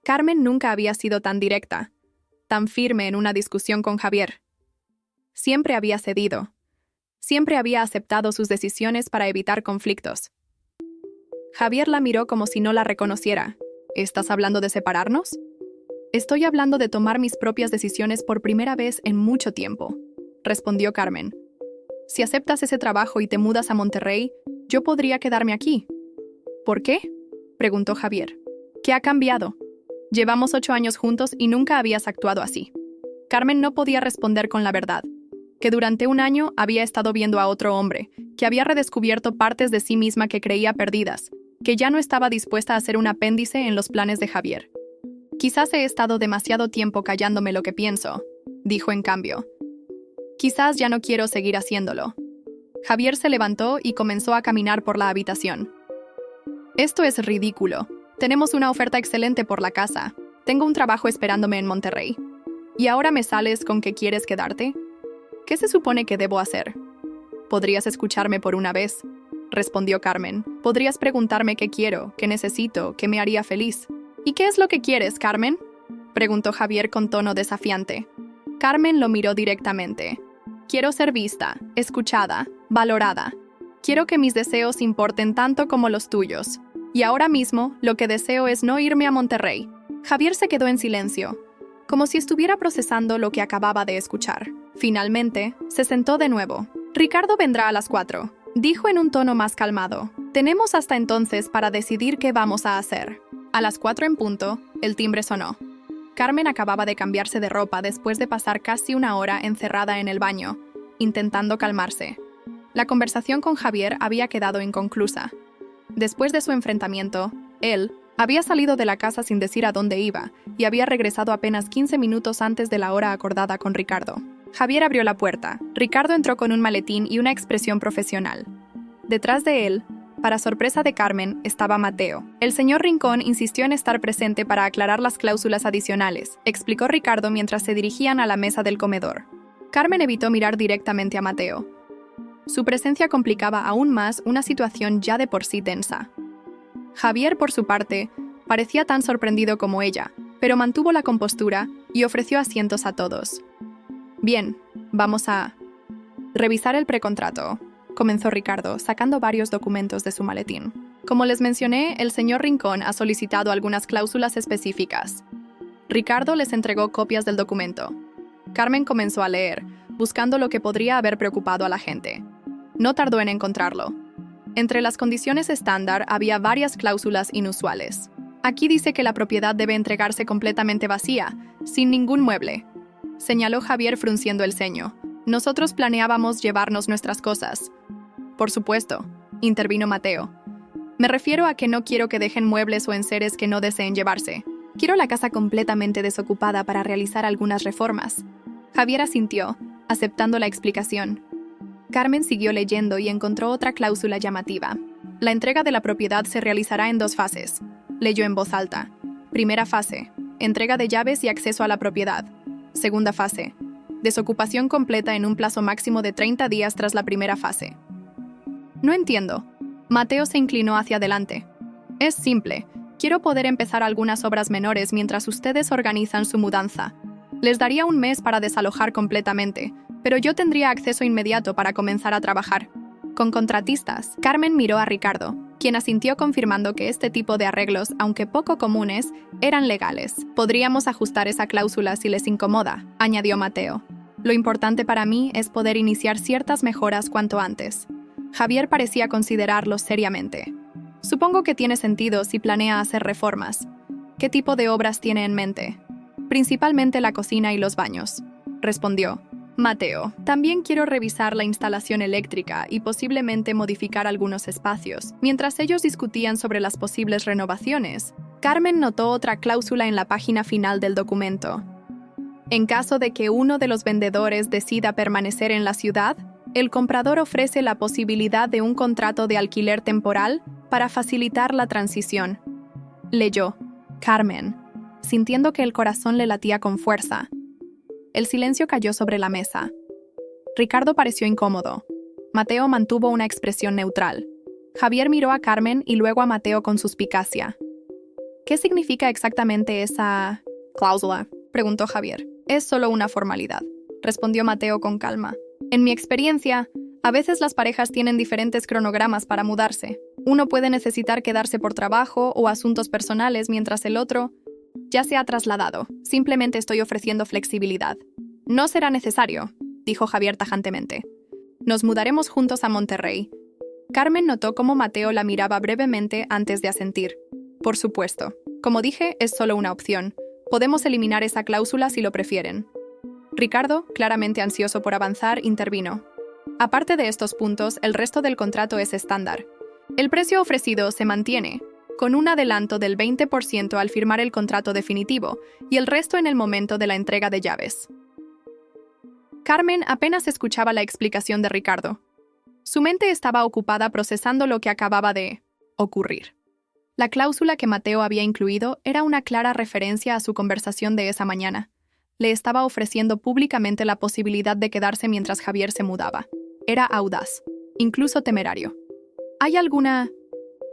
Carmen nunca había sido tan directa, tan firme en una discusión con Javier. Siempre había cedido. Siempre había aceptado sus decisiones para evitar conflictos. Javier la miró como si no la reconociera. ¿Estás hablando de separarnos? Estoy hablando de tomar mis propias decisiones por primera vez en mucho tiempo, respondió Carmen. Si aceptas ese trabajo y te mudas a Monterrey, yo podría quedarme aquí. ¿Por qué?, preguntó Javier. ¿Qué ha cambiado? Llevamos 8 años juntos y nunca habías actuado así. Carmen no podía responder con la verdad. que durante un año había estado viendo a otro hombre, que había redescubierto partes de sí misma que creía perdidas, que ya no estaba dispuesta a ser un apéndice en los planes de Javier. Quizás he estado demasiado tiempo callándome lo que pienso, dijo en cambio. Quizás ya no quiero seguir haciéndolo. Javier se levantó y comenzó a caminar por la habitación. Esto es ridículo. Tenemos una oferta excelente por la casa. Tengo un trabajo esperándome en Monterrey. ¿Y ahora me sales con que quieres quedarte? ¿Qué se supone que debo hacer? ¿Podrías escucharme por una vez?, respondió Carmen. ¿Podrías preguntarme qué quiero, qué necesito, qué me haría feliz? ¿Y qué es lo que quieres, Carmen?, preguntó Javier con tono desafiante. Carmen lo miró directamente. Quiero ser vista, escuchada, valorada. Quiero que mis deseos importen tanto como los tuyos. Y ahora mismo, lo que deseo es no irme a Monterrey. Javier se quedó en silencio, como si estuviera procesando lo que acababa de escuchar. Finalmente, se sentó de nuevo. Ricardo vendrá a las 4, dijo en un tono más calmado. Tenemos hasta entonces para decidir qué vamos a hacer. A las 4 en punto, el timbre sonó. Carmen acababa de cambiarse de ropa después de pasar casi una hora encerrada en el baño, intentando calmarse. La conversación con Javier había quedado inconclusa. Después de su enfrentamiento, él había salido de la casa sin decir a dónde iba y había regresado apenas 15 minutos antes de la hora acordada con Ricardo. Javier abrió la puerta. Ricardo entró con un maletín y una expresión profesional. Detrás de él, para sorpresa de Carmen, estaba Mateo. El señor Rincón insistió en estar presente para aclarar las cláusulas adicionales, explicó Ricardo mientras se dirigían a la mesa del comedor. Carmen evitó mirar directamente a Mateo. Su presencia complicaba aún más una situación ya de por sí tensa. Javier, por su parte, parecía tan sorprendido como ella, pero mantuvo la compostura y ofreció asientos a todos. Bien, vamos a revisar el precontrato, comenzó Ricardo, sacando varios documentos de su maletín. Como les mencioné, el señor Rincón ha solicitado algunas cláusulas específicas. Ricardo les entregó copias del documento. Carmen comenzó a leer, buscando lo que podría haber preocupado a la gente. No tardó en encontrarlo. Entre las condiciones estándar había varias cláusulas inusuales. Aquí dice que la propiedad debe entregarse completamente vacía, sin ningún mueble, señaló Javier frunciendo el ceño. Nosotros planeábamos llevarnos nuestras cosas. Por supuesto, intervino Mateo. Me refiero a que no quiero que dejen muebles o enseres que no deseen llevarse. Quiero la casa completamente desocupada para realizar algunas reformas. Javier asintió, aceptando la explicación. Carmen siguió leyendo y encontró otra cláusula llamativa. La entrega de la propiedad se realizará en 2 fases. Leyó en voz alta. Primera fase, entrega de llaves y acceso a la propiedad. Segunda fase, desocupación completa en un plazo máximo de 30 días tras la primera fase. No entiendo. Mateo se inclinó hacia adelante. Es simple. Quiero poder empezar algunas obras menores mientras ustedes organizan su mudanza. Les daría un mes para desalojar completamente, pero yo tendría acceso inmediato para comenzar a trabajar. Con contratistas, Carmen miró a Ricardo, quien asintió confirmando que este tipo de arreglos, aunque poco comunes, eran legales. Podríamos ajustar esa cláusula si les incomoda, añadió Mateo. Lo importante para mí es poder iniciar ciertas mejoras cuanto antes. Javier parecía considerarlo seriamente. Supongo que tiene sentido si planea hacer reformas. ¿Qué tipo de obras tiene en mente? Principalmente la cocina y los baños, respondió. Mateo, también quiero revisar la instalación eléctrica y posiblemente modificar algunos espacios. Mientras ellos discutían sobre las posibles renovaciones, Carmen notó otra cláusula en la página final del documento. En caso de que uno de los vendedores decida permanecer en la ciudad, el comprador ofrece la posibilidad de un contrato de alquiler temporal para facilitar la transición. Leyó. Carmen, sintiendo que el corazón le latía con fuerza. El silencio cayó sobre la mesa. Ricardo pareció incómodo. Mateo mantuvo una expresión neutral. Javier miró a Carmen y luego a Mateo con suspicacia. ¿Qué significa exactamente esa cláusula?, preguntó Javier. Es solo una formalidad, respondió Mateo con calma. En mi experiencia, a veces las parejas tienen diferentes cronogramas para mudarse. Uno puede necesitar quedarse por trabajo o asuntos personales mientras el otro ya se ha trasladado. Simplemente estoy ofreciendo flexibilidad. No será necesario, dijo Javier tajantemente. Nos mudaremos juntos a Monterrey. Carmen notó cómo Mateo la miraba brevemente antes de asentir. Por supuesto. Como dije, es solo una opción. Podemos eliminar esa cláusula si lo prefieren. Ricardo, claramente ansioso por avanzar, intervino. Aparte de estos puntos, el resto del contrato es estándar. El precio ofrecido se mantiene, con un adelanto del 20% al firmar el contrato definitivo y el resto en el momento de la entrega de llaves. Carmen apenas escuchaba la explicación de Ricardo. Su mente estaba ocupada procesando lo que acababa de ocurrir. La cláusula que Mateo había incluido era una clara referencia a su conversación de esa mañana. Le estaba ofreciendo públicamente la posibilidad de quedarse mientras Javier se mudaba. Era audaz, incluso temerario. ¿Hay alguna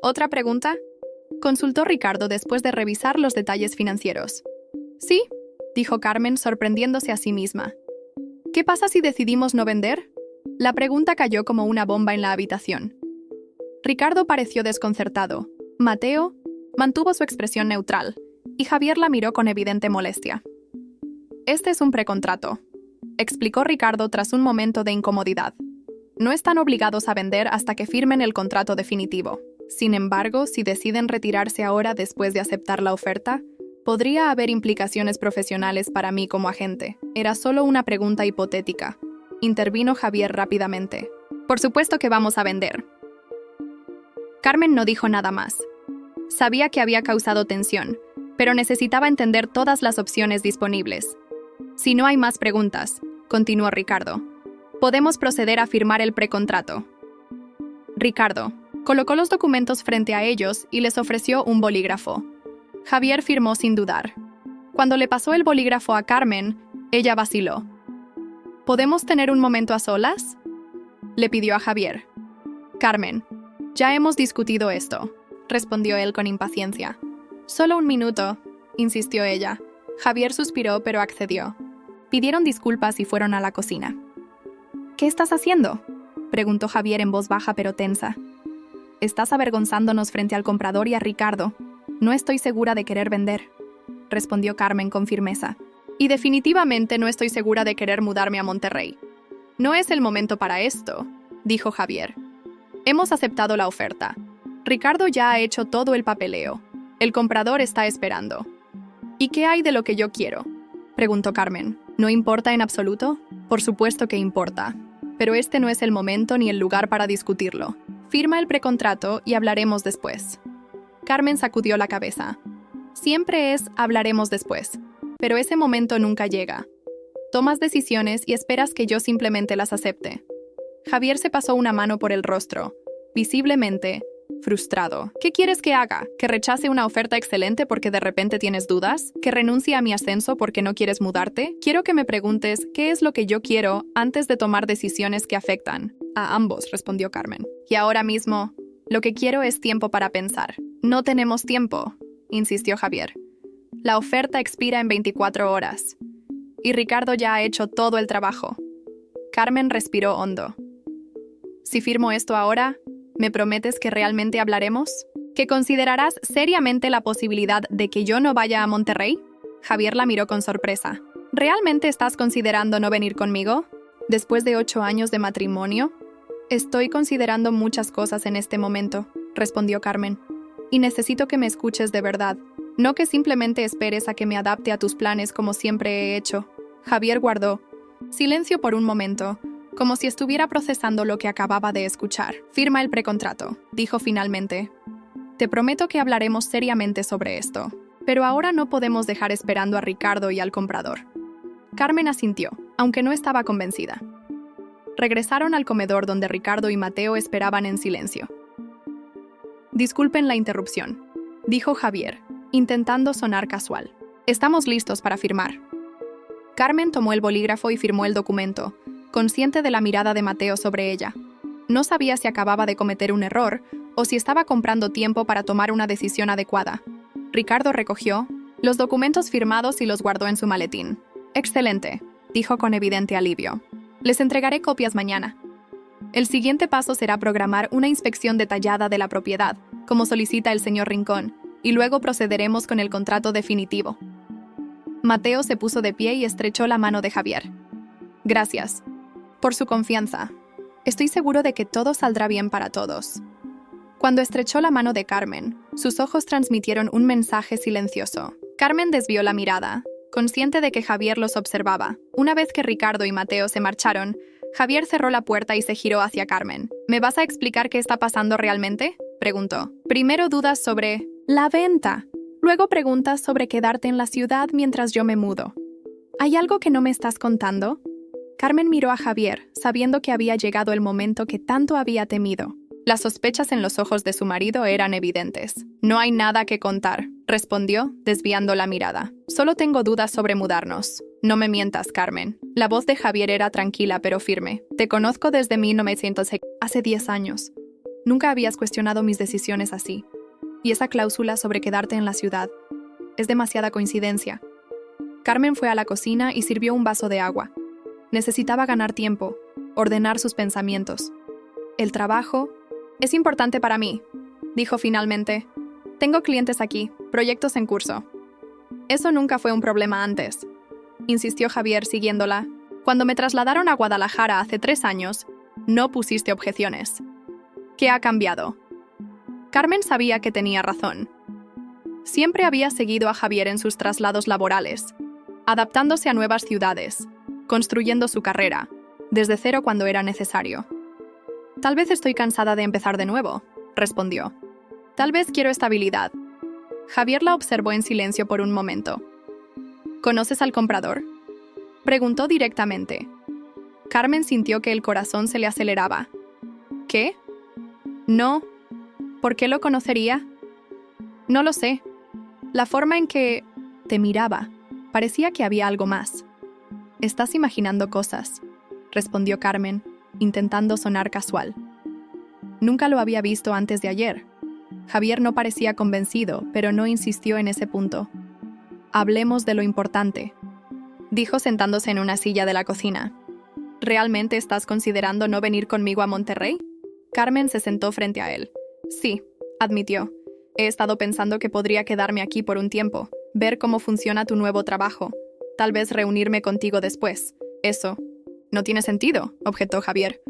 otra pregunta?, consultó Ricardo después de revisar los detalles financieros. Sí, dijo Carmen, sorprendiéndose a sí misma. ¿Qué pasa si decidimos no vender? La pregunta cayó como una bomba en la habitación. Ricardo pareció desconcertado. Mateo mantuvo su expresión neutral, y Javier la miró con evidente molestia. Este es un precontrato, explicó Ricardo tras un momento de incomodidad. No están obligados a vender hasta que firmen el contrato definitivo. Sin embargo, si deciden retirarse ahora después de aceptar la oferta, podría haber implicaciones profesionales para mí como agente. Era solo una pregunta hipotética. Intervino Javier rápidamente. Por supuesto que vamos a vender. Carmen no dijo nada más. Sabía que había causado tensión, pero necesitaba entender todas las opciones disponibles. Si no hay más preguntas, continuó Ricardo, podemos proceder a firmar el precontrato. Ricardo colocó los documentos frente a ellos y les ofreció un bolígrafo. Javier firmó sin dudar. Cuando le pasó el bolígrafo a Carmen, ella vaciló. ¿Podemos tener un momento a solas?, le pidió a Javier. Carmen, ya hemos discutido esto, respondió él con impaciencia. Solo un minuto, insistió ella. Javier suspiró, pero accedió. Pidieron disculpas y fueron a la cocina. ¿Qué estás haciendo?, preguntó Javier en voz baja pero tensa. Estás avergonzándonos frente al comprador y a Ricardo. No estoy segura de querer vender, respondió Carmen con firmeza. Y definitivamente no estoy segura de querer mudarme a Monterrey. No es el momento para esto, dijo Javier. Hemos aceptado la oferta. Ricardo ya ha hecho todo el papeleo. El comprador está esperando. ¿Y qué hay de lo que yo quiero?, preguntó Carmen. ¿No importa en absoluto? Por supuesto que importa. Pero este no es el momento ni el lugar para discutirlo. Firma el precontrato y hablaremos después. Carmen sacudió la cabeza. Siempre es hablaremos después, pero ese momento nunca llega. Tomas decisiones y esperas que yo simplemente las acepte. Javier se pasó una mano por el rostro, visiblemente frustrado. ¿Qué quieres que haga? ¿Que rechace una oferta excelente porque de repente tienes dudas? ¿Que renuncie a mi ascenso porque no quieres mudarte? Quiero que me preguntes qué es lo que yo quiero antes de tomar decisiones que afectan a ambos, respondió Carmen. Y ahora mismo, lo que quiero es tiempo para pensar. No tenemos tiempo, insistió Javier. La oferta expira en 24 horas. Y Ricardo ya ha hecho todo el trabajo. Carmen respiró hondo. Si firmo esto ahora, ¿me prometes que realmente hablaremos? ¿Que considerarás seriamente la posibilidad de que yo no vaya a Monterrey? Javier la miró con sorpresa. ¿Realmente estás considerando no venir conmigo? Después de 8 años de matrimonio, estoy considerando muchas cosas en este momento, respondió Carmen. Y necesito que me escuches de verdad, no que simplemente esperes a que me adapte a tus planes como siempre he hecho. Javier guardó silencio por un momento, como si estuviera procesando lo que acababa de escuchar. Firma el precontrato, dijo finalmente. Te prometo que hablaremos seriamente sobre esto, pero ahora no podemos dejar esperando a Ricardo y al comprador. Carmen asintió, aunque no estaba convencida. Regresaron al comedor donde Ricardo y Mateo esperaban en silencio. Disculpen la interrupción, dijo Javier, intentando sonar casual. Estamos listos para firmar. Carmen tomó el bolígrafo y firmó el documento, consciente de la mirada de Mateo sobre ella. No sabía si acababa de cometer un error o si estaba comprando tiempo para tomar una decisión adecuada. Ricardo recogió los documentos firmados y los guardó en su maletín. Excelente, dijo con evidente alivio. Les entregaré copias mañana. El siguiente paso será programar una inspección detallada de la propiedad, como solicita el señor Rincón, y luego procederemos con el contrato definitivo. Mateo se puso de pie y estrechó la mano de Javier. Gracias por su confianza. Estoy seguro de que todo saldrá bien para todos. Cuando estrechó la mano de Carmen, sus ojos transmitieron un mensaje silencioso. Carmen desvió la mirada, consciente de que Javier los observaba. Una vez que Ricardo y Mateo se marcharon, Javier cerró la puerta y se giró hacia Carmen. ¿Me vas a explicar qué está pasando realmente?, preguntó. Primero dudas sobre la venta. Luego preguntas sobre quedarte en la ciudad mientras yo me mudo. ¿Hay algo que no me estás contando? Carmen miró a Javier, sabiendo que había llegado el momento que tanto había temido. Las sospechas en los ojos de su marido eran evidentes. No hay nada que contar, respondió, desviando la mirada. Solo tengo dudas sobre mudarnos. No me mientas, Carmen. La voz de Javier era tranquila pero firme. Te conozco desde 1900, hace 10 años. Nunca habías cuestionado mis decisiones así. Y esa cláusula sobre quedarte en la ciudad. Es demasiada coincidencia. Carmen fue a la cocina y sirvió un vaso de agua. Necesitaba ganar tiempo, ordenar sus pensamientos. El trabajo es importante para mí, dijo finalmente. Tengo clientes aquí, proyectos en curso. Eso nunca fue un problema antes, insistió Javier siguiéndola. Cuando me trasladaron a Guadalajara hace 3 años, no pusiste objeciones. ¿Qué ha cambiado? Carmen sabía que tenía razón. Siempre había seguido a Javier en sus traslados laborales, adaptándose a nuevas ciudades, construyendo su carrera, desde cero cuando era necesario. Tal vez estoy cansada de empezar de nuevo, respondió. Tal vez quiero estabilidad. Javier la observó en silencio por un momento. ¿Conoces al comprador?, preguntó directamente. Carmen sintió que el corazón se le aceleraba. ¿Qué? No. ¿Por qué lo conocería? No lo sé. La forma en que te miraba, parecía que había algo más. Estás imaginando cosas, respondió Carmen, intentando sonar casual. Nunca lo había visto antes de ayer. Javier no parecía convencido, pero no insistió en ese punto. Hablemos de lo importante, dijo sentándose en una silla de la cocina. ¿Realmente estás considerando no venir conmigo a Monterrey? Carmen se sentó frente a él. Sí, admitió. He estado pensando que podría quedarme aquí por un tiempo, ver cómo funciona tu nuevo trabajo. Tal vez reunirme contigo después. Eso no tiene sentido, objetó Javier.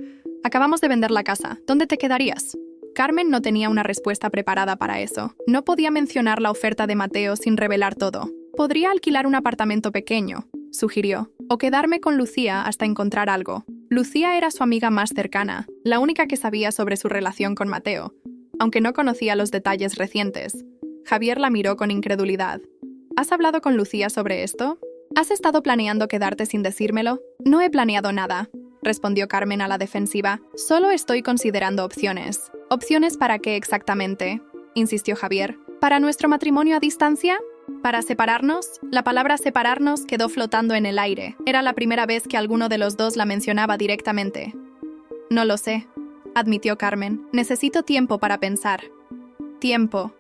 Acabamos de vender la casa. ¿Dónde te quedarías? Carmen no tenía una respuesta preparada para eso. No podía mencionar la oferta de Mateo sin revelar todo. Podría alquilar un apartamento pequeño, sugirió, o quedarme con Lucía hasta encontrar algo. Lucía era su amiga más cercana, la única que sabía sobre su relación con Mateo, aunque no conocía los detalles recientes. Javier la miró con incredulidad. ¿Has hablado con Lucía sobre esto? ¿Has estado planeando quedarte sin decírmelo? No he planeado nada, respondió Carmen a la defensiva. Solo estoy considerando opciones. ¿Opciones para qué exactamente?, insistió Javier. ¿Para nuestro matrimonio a distancia? ¿Para separarnos? La palabra separarnos quedó flotando en el aire. Era la primera vez que alguno de los dos la mencionaba directamente. No lo sé, admitió Carmen. Necesito tiempo para pensar. Tiempo,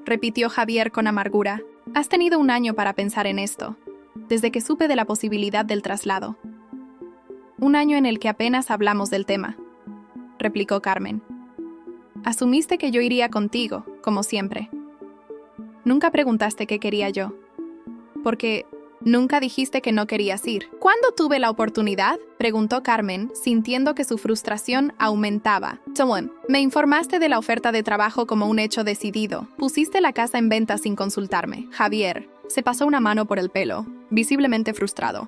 repitió Javier con amargura. Has tenido 1 año para pensar en esto, desde que supe de la posibilidad del traslado. 1 año en el que apenas hablamos del tema, replicó Carmen. Asumiste que yo iría contigo, como siempre. Nunca preguntaste qué quería yo, porque nunca dijiste que no querías ir. ¿Cuándo tuve la oportunidad?, preguntó Carmen, sintiendo que su frustración aumentaba. Tom, me informaste de la oferta de trabajo como un hecho decidido. Pusiste la casa en venta sin consultarme. Javier se pasó una mano por el pelo, visiblemente frustrado.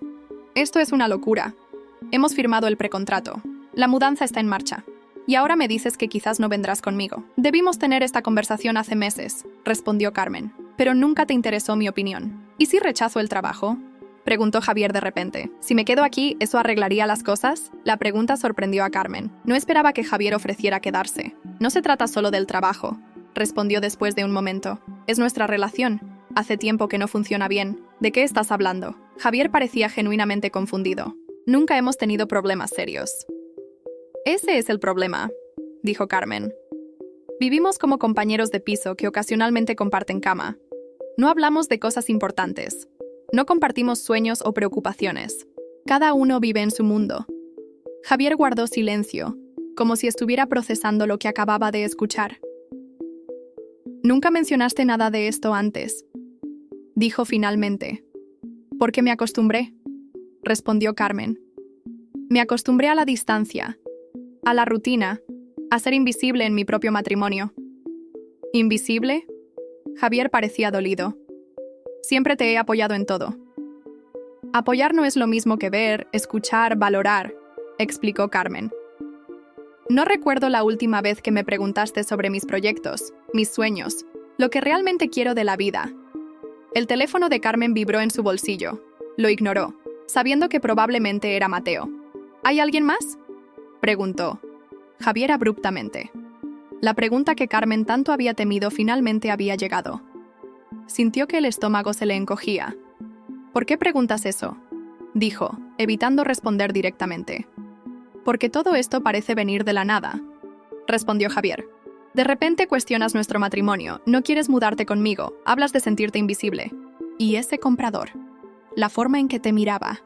Esto es una locura. Hemos firmado el precontrato. La mudanza está en marcha. Y ahora me dices que quizás no vendrás conmigo. Debimos tener esta conversación hace meses, respondió Carmen. Pero nunca te interesó mi opinión. ¿Y si rechazo el trabajo?, preguntó Javier de repente. ¿Si me quedo aquí, eso arreglaría las cosas? La pregunta sorprendió a Carmen. No esperaba que Javier ofreciera quedarse. No se trata solo del trabajo, respondió después de un momento. Es nuestra relación. Hace tiempo que no funciona bien. ¿De qué estás hablando? Javier parecía genuinamente confundido. Nunca hemos tenido problemas serios. Ese es el problema, dijo Carmen. Vivimos como compañeros de piso que ocasionalmente comparten cama. No hablamos de cosas importantes. No compartimos sueños o preocupaciones. Cada uno vive en su mundo. Javier guardó silencio, como si estuviera procesando lo que acababa de escuchar. Nunca mencionaste nada de esto antes, dijo finalmente. Porque me acostumbré, respondió Carmen. Me acostumbré a la distancia, a la rutina, a ser invisible en mi propio matrimonio. ¿Invisible? Javier parecía dolido. Siempre te he apoyado en todo. Apoyar no es lo mismo que ver, escuchar, valorar, explicó Carmen. No recuerdo la última vez que me preguntaste sobre mis proyectos, mis sueños, lo que realmente quiero de la vida. El teléfono de Carmen vibró en su bolsillo. Lo ignoró, sabiendo que probablemente era Mateo. ¿Hay alguien más?, preguntó Javier abruptamente. La pregunta que Carmen tanto había temido finalmente había llegado. Sintió que el estómago se le encogía. ¿Por qué preguntas eso?, dijo, evitando responder directamente. Porque todo esto parece venir de la nada, respondió Javier. De repente cuestionas nuestro matrimonio, no quieres mudarte conmigo, hablas de sentirte invisible. Y ese comprador, la forma en que te miraba.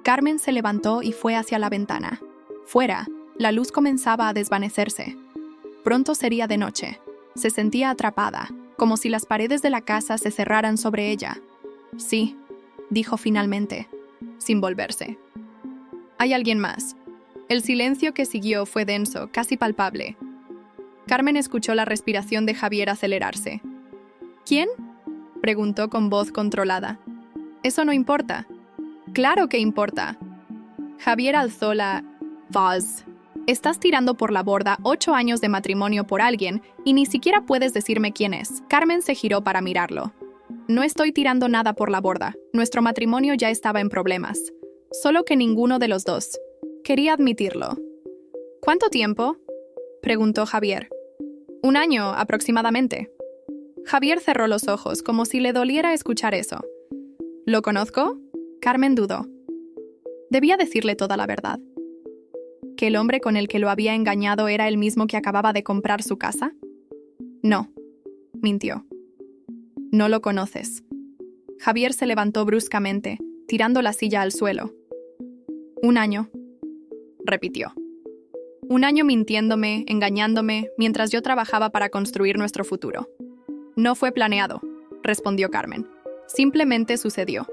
Carmen se levantó y fue hacia la ventana. Fuera, la luz comenzaba a desvanecerse. Pronto sería de noche. Se sentía atrapada, como si las paredes de la casa se cerraran sobre ella. Sí, dijo finalmente, sin volverse. ¿Hay alguien más? El silencio que siguió fue denso, casi palpable. Carmen escuchó la respiración de Javier acelerarse. ¿Quién?, preguntó con voz controlada. Eso no importa. Claro que importa. Javier alzó la voz. Estás tirando por la borda 8 años de matrimonio por alguien y ni siquiera puedes decirme quién es. Carmen se giró para mirarlo. No estoy tirando nada por la borda. Nuestro matrimonio ya estaba en problemas. Solo que ninguno de los dos quería admitirlo. ¿Cuánto tiempo?, preguntó Javier. 1 año, aproximadamente. Javier cerró los ojos, como si le doliera escuchar eso. ¿Lo conozco?, Carmen dudó. Debía decirle toda la verdad. ¿Que el hombre con el que lo había engañado era el mismo que acababa de comprar su casa? No, mintió. No lo conoces. Javier se levantó bruscamente, tirando la silla al suelo. 1 año, repitió. 1 año mintiéndome, engañándome, mientras yo trabajaba para construir nuestro futuro. No fue planeado, respondió Carmen. Simplemente sucedió.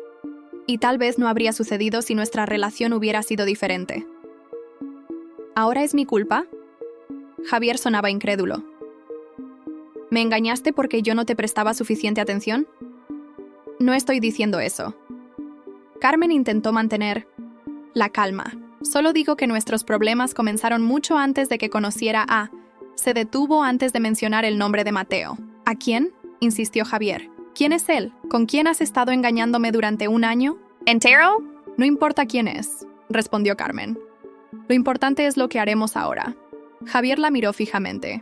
Y tal vez no habría sucedido si nuestra relación hubiera sido diferente. ¿Ahora es mi culpa? Javier sonaba incrédulo. ¿Me engañaste porque yo no te prestaba suficiente atención? No estoy diciendo eso. Carmen intentó mantener la calma. Solo digo que nuestros problemas comenzaron mucho antes de que conociera a... Se detuvo antes de mencionar el nombre de Mateo. ¿A quién?, insistió Javier. ¿Quién es él? ¿Con quién has estado engañándome durante 1 año? ¿Entero? No importa quién es, respondió Carmen. Lo importante es lo que haremos ahora. Javier la miró fijamente.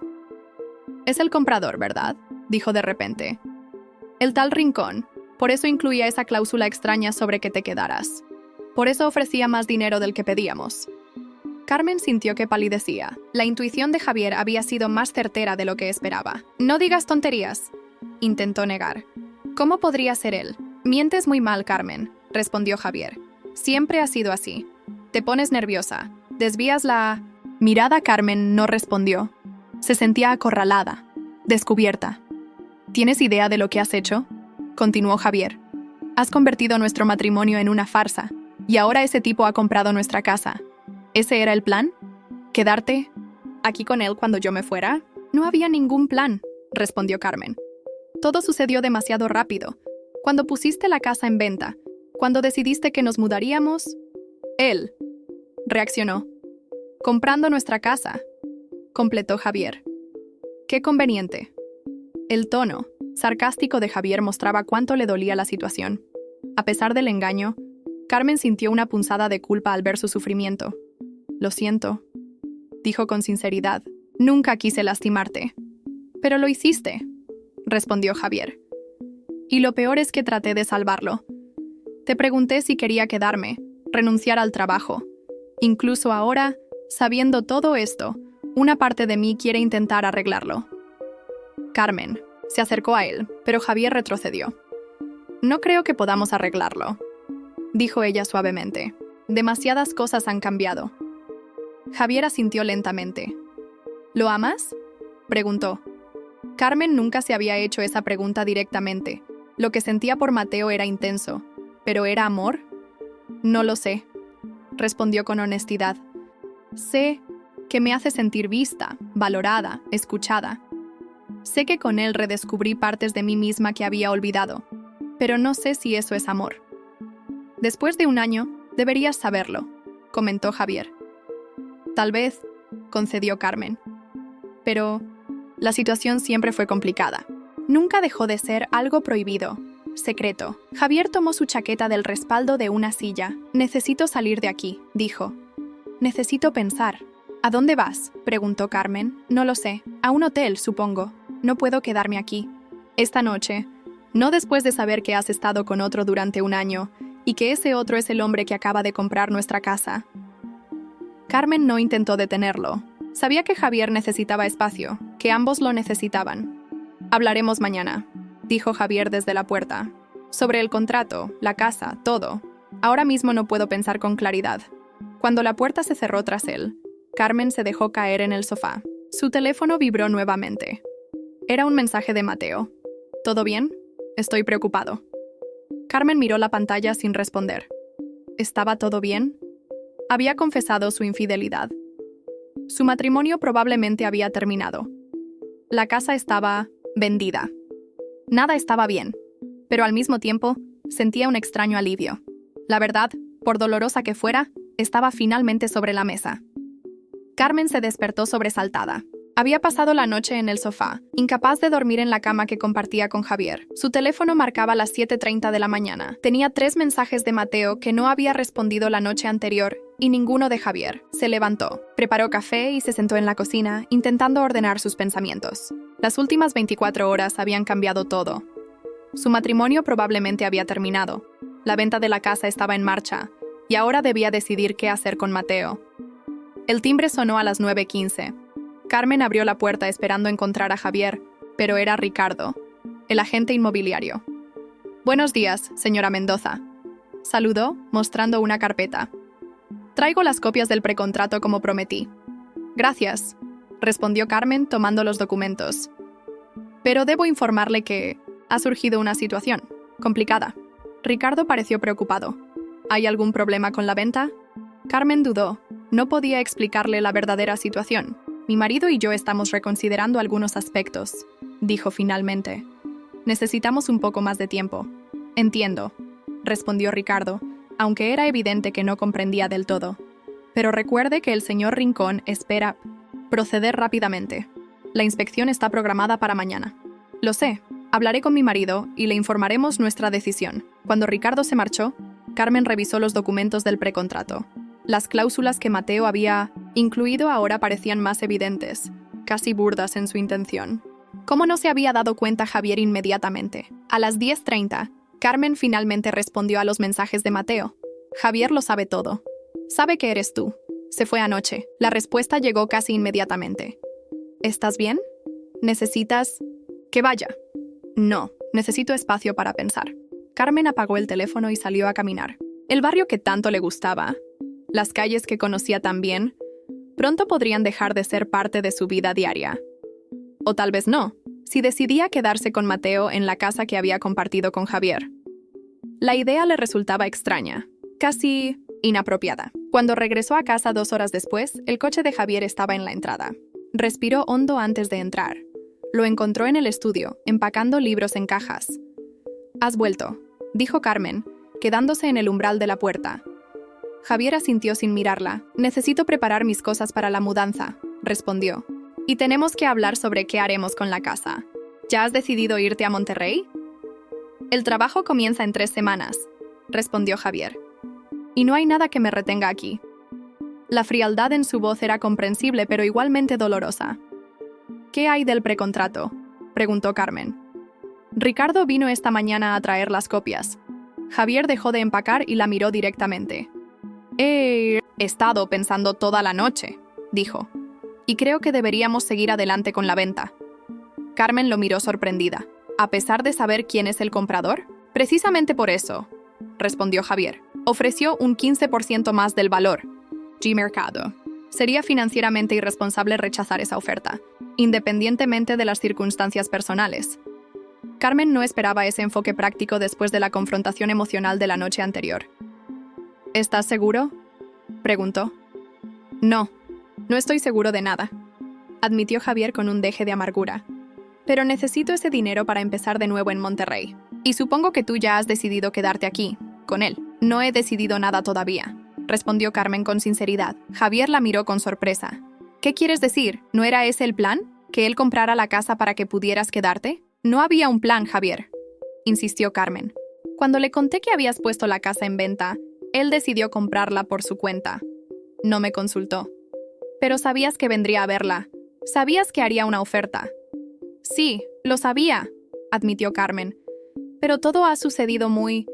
Es el comprador, ¿verdad?, dijo de repente. El tal Rincón. Por eso incluía esa cláusula extraña sobre que te quedaras. Por eso ofrecía más dinero del que pedíamos. Carmen sintió que palidecía. La intuición de Javier había sido más certera de lo que esperaba. No digas tonterías, intentó negar. ¿Cómo podría ser él? Mientes muy mal, Carmen, respondió Javier. Siempre ha sido así. Te pones nerviosa. Desvías la... Mirada. Carmen no respondió. Se sentía acorralada, descubierta. ¿Tienes idea de lo que has hecho?, continuó Javier. Has convertido nuestro matrimonio en una farsa, y ahora ese tipo ha comprado nuestra casa. ¿Ese era el plan? ¿Quedarte aquí con él cuando yo me fuera? No había ningún plan, respondió Carmen. Todo sucedió demasiado rápido. Cuando pusiste la casa en venta, cuando decidiste que nos mudaríamos, él reaccionó. Comprando nuestra casa, completó Javier. Qué conveniente. El tono sarcástico de Javier mostraba cuánto le dolía la situación. A pesar del engaño, Carmen sintió una punzada de culpa al ver su sufrimiento. Lo siento, dijo con sinceridad. Nunca quise lastimarte. Pero lo hiciste, respondió Javier. Y lo peor es que traté de salvarlo. Te pregunté si quería quedarme, renunciar al trabajo. Incluso ahora, sabiendo todo esto, una parte de mí quiere intentar arreglarlo. Carmen se acercó a él, pero Javier retrocedió. No creo que podamos arreglarlo, dijo ella suavemente. Demasiadas cosas han cambiado. Javier asintió lentamente. ¿Lo amas?, preguntó. Carmen nunca se había hecho esa pregunta directamente. Lo que sentía por Mateo era intenso. ¿Pero era amor? No lo sé, respondió con honestidad. Sé que me hace sentir vista, valorada, escuchada. Sé que con él redescubrí partes de mí misma que había olvidado, pero no sé si eso es amor. Después de un año, deberías saberlo, comentó Javier. Tal vez, concedió Carmen. Pero la situación siempre fue complicada. Nunca dejó de ser algo prohibido, secreto. Javier tomó su chaqueta del respaldo de una silla. Necesito salir de aquí, dijo. Necesito pensar. ¿A dónde vas?, preguntó Carmen. No lo sé. A un hotel, supongo. No puedo quedarme aquí. Esta noche. No después de saber que has estado con otro durante un año y que ese otro es el hombre que acaba de comprar nuestra casa. Carmen no intentó detenerlo. Sabía que Javier necesitaba espacio, que ambos lo necesitaban. Hablaremos mañana, dijo Javier desde la puerta. Sobre el contrato, la casa, todo. Ahora mismo no puedo pensar con claridad. Cuando la puerta se cerró tras él, Carmen se dejó caer en el sofá. Su teléfono vibró nuevamente. Era un mensaje de Mateo. ¿Todo bien? Estoy preocupado. Carmen miró la pantalla sin responder. ¿Estaba todo bien? Había confesado su infidelidad. Su matrimonio probablemente había terminado. La casa estaba vendida. Nada estaba bien, pero al mismo tiempo sentía un extraño alivio. La verdad, por dolorosa que fuera, estaba finalmente sobre la mesa. Carmen se despertó sobresaltada. Había pasado la noche en el sofá, incapaz de dormir en la cama que compartía con Javier. Su teléfono marcaba las 7:30 de la mañana. Tenía 3 mensajes de Mateo que no había respondido la noche anterior y ninguno de Javier. Se levantó, preparó café y se sentó en la cocina, intentando ordenar sus pensamientos. Las últimas 24 horas habían cambiado todo. Su matrimonio probablemente había terminado. La venta de la casa estaba en marcha y ahora debía decidir qué hacer con Mateo. El timbre sonó a las 9:15. Carmen abrió la puerta esperando encontrar a Javier, pero era Ricardo, el agente inmobiliario. «Buenos días, señora Mendoza», saludó, mostrando una carpeta. «Traigo las copias del precontrato como prometí». «Gracias», respondió Carmen tomando los documentos. «Pero debo informarle que ha surgido una situación complicada». Ricardo pareció preocupado. «¿Hay algún problema con la venta?». Carmen dudó. No podía explicarle la verdadera situación. «Mi marido y yo estamos reconsiderando algunos aspectos», dijo finalmente. «Necesitamos un poco más de tiempo». «Entiendo», respondió Ricardo, aunque era evidente que no comprendía del todo. «Pero recuerde que el señor Rincón espera proceder rápidamente. La inspección está programada para mañana». «Lo sé. Hablaré con mi marido y le informaremos nuestra decisión». Cuando Ricardo se marchó, Carmen revisó los documentos del precontrato. Las cláusulas que Mateo había incluido ahora parecían más evidentes, casi burdas en su intención. ¿Cómo no se había dado cuenta Javier inmediatamente? A las 10:30, Carmen finalmente respondió a los mensajes de Mateo. «Javier lo sabe todo. Sabe que eres tú. Se fue anoche». La respuesta llegó casi inmediatamente. «¿Estás bien? ¿Necesitas que vaya?» «No, necesito espacio para pensar». Carmen apagó el teléfono y salió a caminar. El barrio que tanto le gustaba, las calles que conocía tan bien, pronto podrían dejar de ser parte de su vida diaria. O tal vez no, si decidía quedarse con Mateo en la casa que había compartido con Javier. La idea le resultaba extraña, casi inapropiada. Cuando regresó a casa 2 horas después, el coche de Javier estaba en la entrada. Respiró hondo antes de entrar. Lo encontró en el estudio, empacando libros en cajas. «Has vuelto», dijo Carmen, quedándose en el umbral de la puerta. Javier asintió sin mirarla. «Necesito preparar mis cosas para la mudanza», respondió. «Y tenemos que hablar sobre qué haremos con la casa. ¿Ya has decidido irte a Monterrey?» «El trabajo comienza en 3 semanas», respondió Javier. «Y no hay nada que me retenga aquí». La frialdad en su voz era comprensible pero igualmente dolorosa. «¿Qué hay del precontrato?», preguntó Carmen. «Ricardo vino esta mañana a traer las copias». Javier dejó de empacar y la miró directamente. «He estado pensando toda la noche», dijo. «Y creo que deberíamos seguir adelante con la venta». Carmen lo miró sorprendida. «¿A pesar de saber quién es el comprador?» «Precisamente por eso», respondió Javier. «Ofreció un 15% más del valor. G-Mercado. Sería financieramente irresponsable rechazar esa oferta, independientemente de las circunstancias personales». Carmen no esperaba ese enfoque práctico después de la confrontación emocional de la noche anterior. «¿Estás seguro?», preguntó. «No, no estoy seguro de nada», admitió Javier con un deje de amargura. «Pero necesito ese dinero para empezar de nuevo en Monterrey. Y supongo que tú ya has decidido quedarte aquí, con él». No he decidido nada todavía, respondió Carmen con sinceridad. Javier la miró con sorpresa. ¿Qué quieres decir? ¿No era ese el plan? ¿Que él comprara la casa para que pudieras quedarte? No había un plan, Javier, insistió Carmen. Cuando le conté que habías puesto la casa en venta, él decidió comprarla por su cuenta. No me consultó. Pero sabías que vendría a verla. Sabías que haría una oferta. Sí, lo sabía, admitió Carmen. Pero todo ha sucedido muy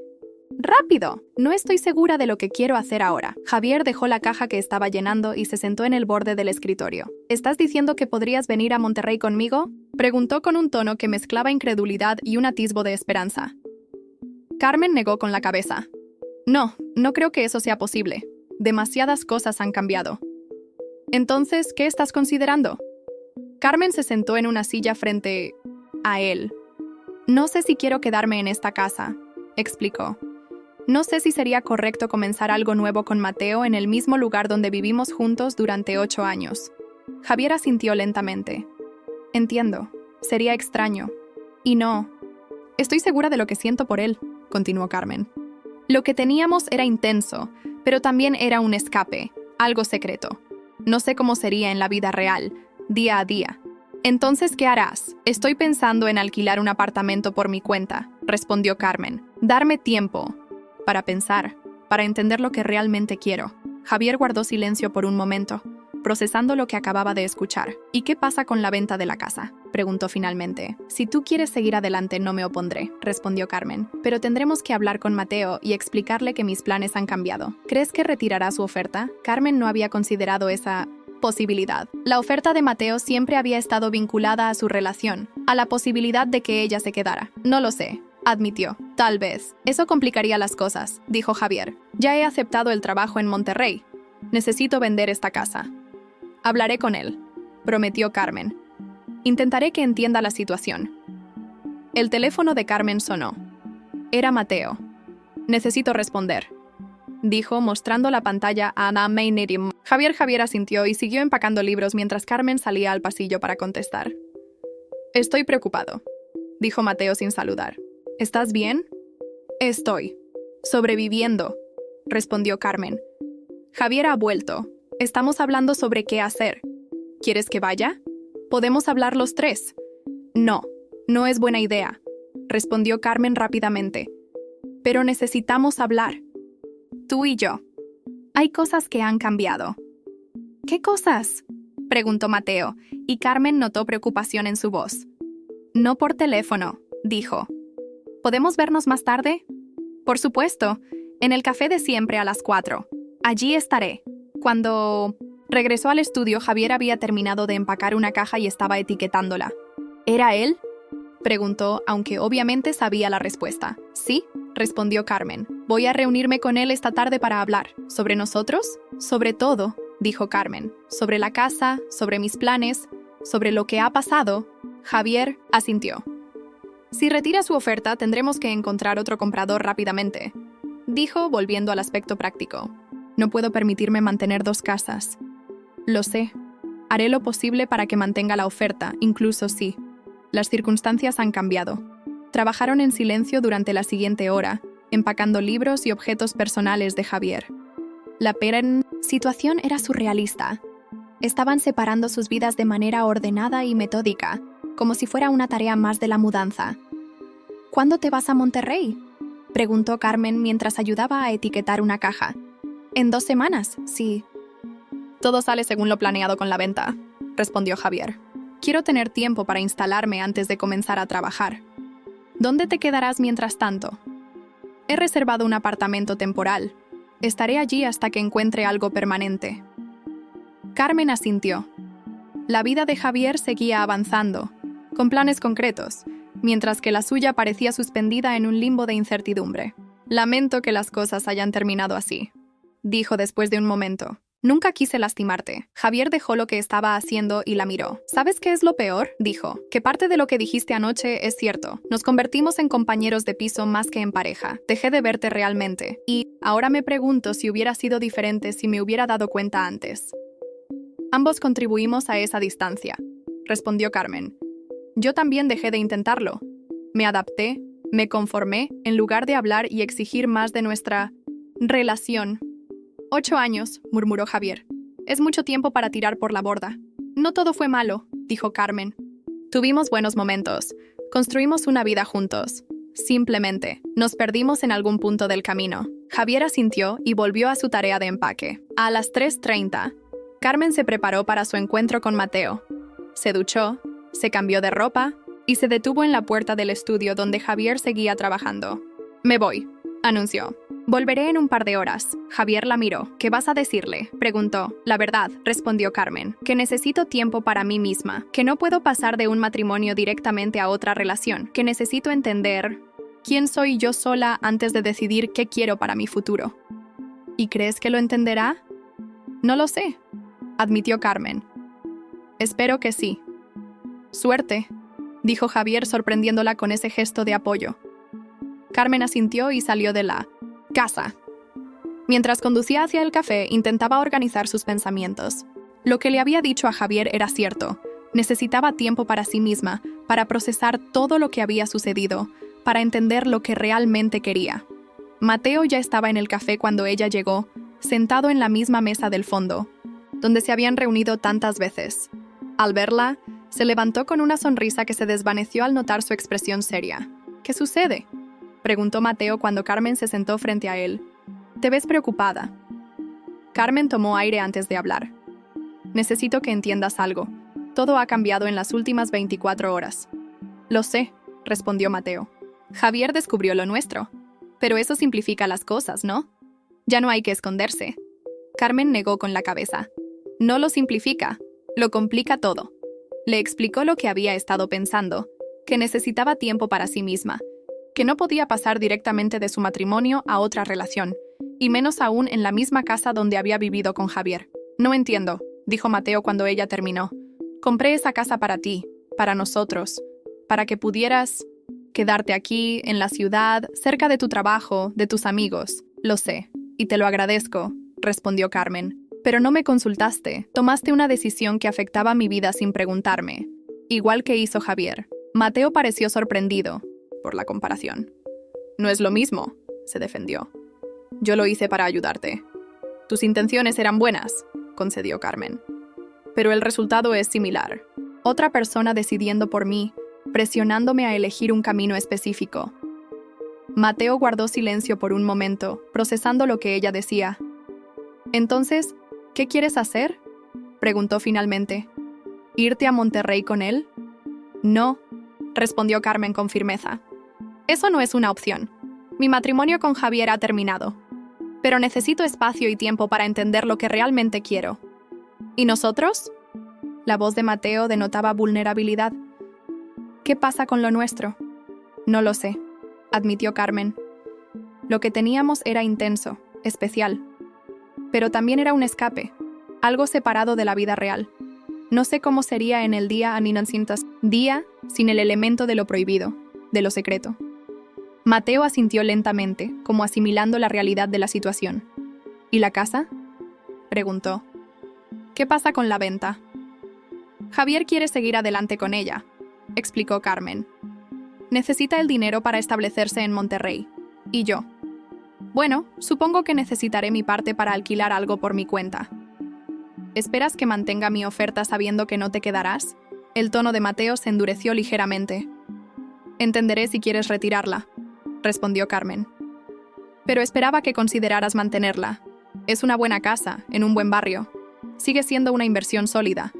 rápido. No estoy segura de lo que quiero hacer ahora. Javier dejó la caja que estaba llenando y se sentó en el borde del escritorio. ¿Estás diciendo que podrías venir a Monterrey conmigo? Preguntó con un tono que mezclaba incredulidad y un atisbo de esperanza. Carmen negó con la cabeza. No, no creo que eso sea posible. Demasiadas cosas han cambiado. Entonces, ¿qué estás considerando? Carmen se sentó en una silla frente a él. No sé si quiero quedarme en esta casa, explicó. No sé si sería correcto comenzar algo nuevo con Mateo en el mismo lugar donde vivimos juntos durante 8 años. Javier asintió lentamente. Entiendo. Sería extraño. Y no. Estoy segura de lo que siento por él, continuó Carmen. Lo que teníamos era intenso, pero también era un escape, algo secreto. No sé cómo sería en la vida real, día a día. Entonces, ¿qué harás? Estoy pensando en alquilar un apartamento por mi cuenta, respondió Carmen. Darme tiempo para pensar, para entender lo que realmente quiero. Javier guardó silencio por un momento, procesando lo que acababa de escuchar. ¿Y qué pasa con la venta de la casa?, preguntó finalmente. Si tú quieres seguir adelante, no me opondré, respondió Carmen. Pero tendremos que hablar con Mateo y explicarle que mis planes han cambiado. ¿Crees que retirará su oferta? Carmen no había considerado esa posibilidad. La oferta de Mateo siempre había estado vinculada a su relación, a la posibilidad de que ella se quedara. No lo sé, admitió. Tal vez. Eso complicaría las cosas, dijo Javier. Ya he aceptado el trabajo en Monterrey. Necesito vender esta casa. Hablaré con él, prometió Carmen. Intentaré que entienda la situación. El teléfono de Carmen sonó. Era Mateo. Necesito responder, dijo, mostrando la pantalla a Ana Maynard. Javier asintió y siguió empacando libros mientras Carmen salía al pasillo para contestar. Estoy preocupado, dijo Mateo sin saludar. ¿Estás bien? Estoy sobreviviendo, respondió Carmen. Javier ha vuelto. Estamos hablando sobre qué hacer. ¿Quieres que vaya? Podemos hablar los tres. No, no es buena idea, respondió Carmen rápidamente. Pero necesitamos hablar. Tú y yo. Hay cosas que han cambiado. ¿Qué cosas?, preguntó Mateo, y Carmen notó preocupación en su voz. No por teléfono, dijo. ¿Podemos vernos más tarde? Por supuesto, en el café de siempre a las 4. Allí estaré. Cuando regresó al estudio, Javier había terminado de empacar una caja y estaba etiquetándola. ¿Era él?, preguntó, aunque obviamente sabía la respuesta. Sí, respondió Carmen. Voy a reunirme con él esta tarde para hablar. ¿Sobre nosotros? Sobre todo, dijo Carmen. Sobre la casa, sobre mis planes, sobre lo que ha pasado. Javier asintió. Si retira su oferta, tendremos que encontrar otro comprador rápidamente, dijo, volviendo al aspecto práctico. No puedo permitirme mantener 2 casas. Lo sé. Haré lo posible para que mantenga la oferta, incluso si las circunstancias han cambiado. Trabajaron en silencio durante la siguiente hora, empacando libros y objetos personales de Javier. La situación era surrealista. Estaban separando sus vidas de manera ordenada y metódica, como si fuera una tarea más de la mudanza. ¿Cuándo te vas a Monterrey?, preguntó Carmen mientras ayudaba a etiquetar una caja. En 2 semanas, sí. Todo sale según lo planeado con la venta, respondió Javier. Quiero tener tiempo para instalarme antes de comenzar a trabajar. ¿Dónde te quedarás mientras tanto? He reservado un apartamento temporal. Estaré allí hasta que encuentre algo permanente. Carmen asintió. La vida de Javier seguía avanzando, con planes concretos, mientras que la suya parecía suspendida en un limbo de incertidumbre. Lamento que las cosas hayan terminado así, dijo después de un momento. Nunca quise lastimarte. Javier dejó lo que estaba haciendo y la miró. ¿Sabes qué es lo peor?, dijo. Que parte de lo que dijiste anoche es cierto. Nos convertimos en compañeros de piso más que en pareja. Dejé de verte realmente. Y ahora me pregunto si hubiera sido diferente si me hubiera dado cuenta antes. Ambos contribuimos a esa distancia, respondió Carmen. Yo también dejé de intentarlo. Me adapté, me conformé, en lugar de hablar y exigir más de nuestra Relación. 8 años, murmuró Javier. Es mucho tiempo para tirar por la borda. No todo fue malo, dijo Carmen. Tuvimos buenos momentos. Construimos una vida juntos. Simplemente, nos perdimos en algún punto del camino. Javier asintió y volvió a su tarea de empaque. A las 3:30, Carmen se preparó para su encuentro con Mateo. Se duchó, se cambió de ropa y se detuvo en la puerta del estudio donde Javier seguía trabajando. Me voy, anunció. Volveré en un par de horas. Javier la miró. ¿Qué vas a decirle?, preguntó. La verdad, respondió Carmen, que necesito tiempo para mí misma, que no puedo pasar de un matrimonio directamente a otra relación, que necesito entender quién soy yo sola antes de decidir qué quiero para mi futuro. ¿Y crees que lo entenderá? No lo sé, admitió Carmen. Espero que sí. Suerte, dijo Javier sorprendiéndola con ese gesto de apoyo. Carmen asintió y salió de la casa. Mientras conducía hacia el café, intentaba organizar sus pensamientos. Lo que le había dicho a Javier era cierto. Necesitaba tiempo para sí misma, para procesar todo lo que había sucedido, para entender lo que realmente quería. Mateo ya estaba en el café cuando ella llegó, sentado en la misma mesa del fondo, donde se habían reunido tantas veces. Al verla, se levantó con una sonrisa que se desvaneció al notar su expresión seria. ¿Qué sucede?, preguntó Mateo cuando Carmen se sentó frente a él. Te ves preocupada. Carmen tomó aire antes de hablar. Necesito que entiendas algo. Todo ha cambiado en las últimas 24 horas. Lo sé, respondió Mateo. Javier descubrió lo nuestro. Pero eso simplifica las cosas, ¿no? Ya no hay que esconderse. Carmen negó con la cabeza. No lo simplifica, lo complica todo. Le explicó lo que había estado pensando, que necesitaba tiempo para sí misma, que no podía pasar directamente de su matrimonio a otra relación, y menos aún en la misma casa donde había vivido con Javier. No entiendo, dijo Mateo cuando ella terminó. Compré esa casa para ti, para nosotros, para que pudieras quedarte aquí, en la ciudad, cerca de tu trabajo, de tus amigos. Lo sé, y te lo agradezco, respondió Carmen. Pero no me consultaste, tomaste una decisión que afectaba mi vida sin preguntarme, igual que hizo Javier. Mateo pareció sorprendido por la comparación. No es lo mismo, se defendió. Yo lo hice para ayudarte. Tus intenciones eran buenas, concedió Carmen. Pero el resultado es similar. Otra persona decidiendo por mí, presionándome a elegir un camino específico. Mateo guardó silencio por un momento, procesando lo que ella decía. Entonces, ¿qué quieres hacer?, preguntó finalmente. ¿Irte a Monterrey con él? No, respondió Carmen con firmeza. Eso no es una opción. Mi matrimonio con Javier ha terminado. Pero necesito espacio y tiempo para entender lo que realmente quiero. ¿Y nosotros? La voz de Mateo denotaba vulnerabilidad. ¿Qué pasa con lo nuestro? No lo sé, admitió Carmen. Lo que teníamos era intenso, especial. Pero también era un escape, algo separado de la vida real. No sé cómo sería en el día día sin el elemento de lo prohibido, de lo secreto. Mateo asintió lentamente, como asimilando la realidad de la situación. ¿Y la casa?, preguntó. ¿Qué pasa con la venta? Javier quiere seguir adelante con ella, explicó Carmen. Necesita el dinero para establecerse en Monterrey. ¿Y yo? Bueno, supongo que necesitaré mi parte para alquilar algo por mi cuenta. ¿Esperas que mantenga mi oferta sabiendo que no te quedarás? El tono de Mateo se endureció ligeramente. Entenderé si quieres retirarla, respondió Carmen. Pero esperaba que consideraras mantenerla. Es una buena casa, en un buen barrio. Sigue siendo una inversión sólida.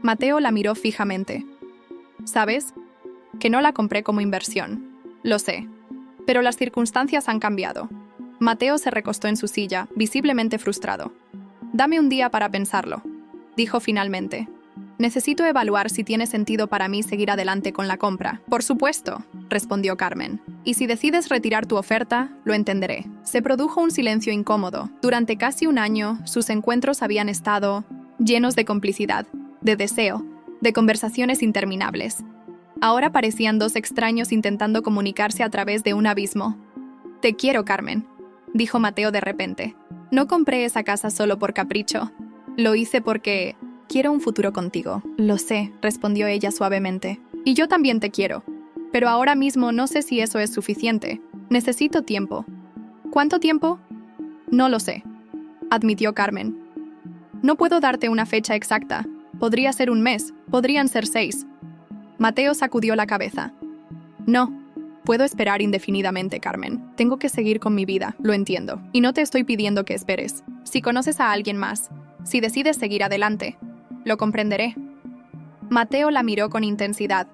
Mateo la miró fijamente. ¿Sabes? Que no la compré como inversión. Lo sé. Pero las circunstancias han cambiado. Mateo se recostó en su silla, visiblemente frustrado. Dame un día para pensarlo, dijo finalmente. Necesito evaluar si tiene sentido para mí seguir adelante con la compra. Por supuesto, respondió Carmen. Y si decides retirar tu oferta, lo entenderé. Se produjo un silencio incómodo. Durante casi un año, sus encuentros habían estado llenos de complicidad, de deseo, de conversaciones interminables. Ahora parecían dos extraños intentando comunicarse a través de un abismo. Te quiero, Carmen, dijo Mateo de repente. No compré esa casa solo por capricho. Lo hice porque quiero un futuro contigo. Lo sé, respondió ella suavemente. Y yo también te quiero. Pero ahora mismo no sé si eso es suficiente. Necesito tiempo. ¿Cuánto tiempo? No lo sé, admitió Carmen. No puedo darte una fecha exacta. Podría ser un mes, podrían ser 6. Mateo sacudió la cabeza. No, puedo esperar indefinidamente, Carmen. Tengo que seguir con mi vida, lo entiendo. Y no te estoy pidiendo que esperes. Si conoces a alguien más, si decides seguir adelante, lo comprenderé. Mateo la miró con intensidad.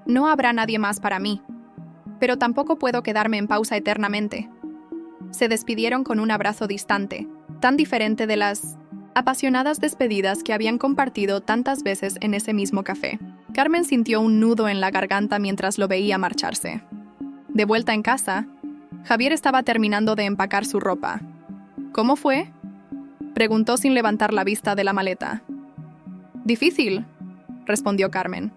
No habrá nadie más para mí. Pero tampoco puedo quedarme en pausa eternamente. Se despidieron con un abrazo distante, tan diferente de las apasionadas despedidas que habían compartido tantas veces en ese mismo café. Carmen sintió un nudo en la garganta mientras lo veía marcharse. De vuelta en casa, Javier estaba terminando de empacar su ropa. ¿Cómo fue?, preguntó sin levantar la vista de la maleta. Difícil, respondió Carmen.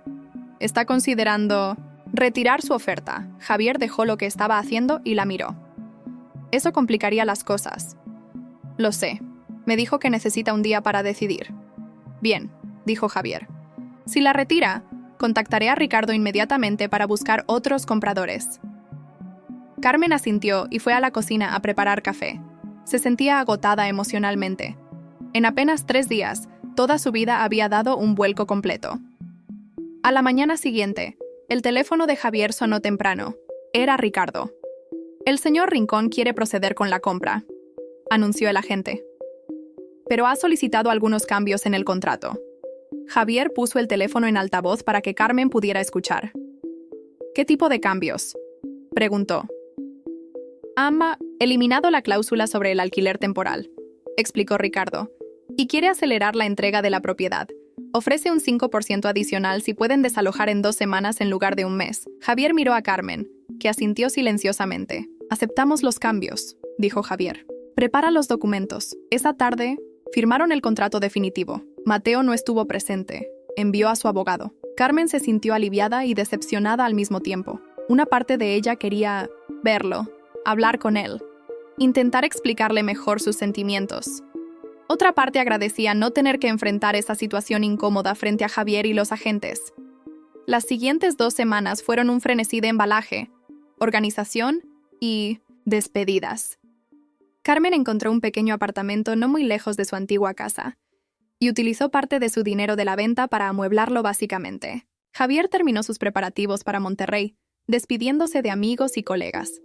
Está considerando retirar su oferta. Javier dejó lo que estaba haciendo y la miró. Eso complicaría las cosas. Lo sé. Me dijo que necesita un día para decidir. Bien, dijo Javier. Si la retira, contactaré a Ricardo inmediatamente para buscar otros compradores. Carmen asintió y fue a la cocina a preparar café. Se sentía agotada emocionalmente. En apenas 3 días, toda su vida había dado un vuelco completo. A la mañana siguiente, el teléfono de Javier sonó temprano. Era Ricardo. El señor Rincón quiere proceder con la compra, anunció el agente. Pero ha solicitado algunos cambios en el contrato. Javier puso el teléfono en altavoz para que Carmen pudiera escuchar. ¿Qué tipo de cambios?, preguntó. Ha eliminado la cláusula sobre el alquiler temporal, explicó Ricardo, y quiere acelerar la entrega de la propiedad. Ofrece un 5% adicional si pueden desalojar en 2 semanas en lugar de un mes. Javier miró a Carmen, que asintió silenciosamente. Aceptamos los cambios, dijo Javier. Prepara los documentos. Esa tarde, firmaron el contrato definitivo. Mateo no estuvo presente. Envió a su abogado. Carmen se sintió aliviada y decepcionada al mismo tiempo. Una parte de ella quería verlo, hablar con él, intentar explicarle mejor sus sentimientos. Otra parte agradecía no tener que enfrentar esa situación incómoda frente a Javier y los agentes. Las siguientes 2 semanas fueron un frenesí de embalaje, organización y despedidas. Carmen encontró un pequeño apartamento no muy lejos de su antigua casa y utilizó parte de su dinero de la venta para amueblarlo básicamente. Javier terminó sus preparativos para Monterrey, despidiéndose de amigos y colegas.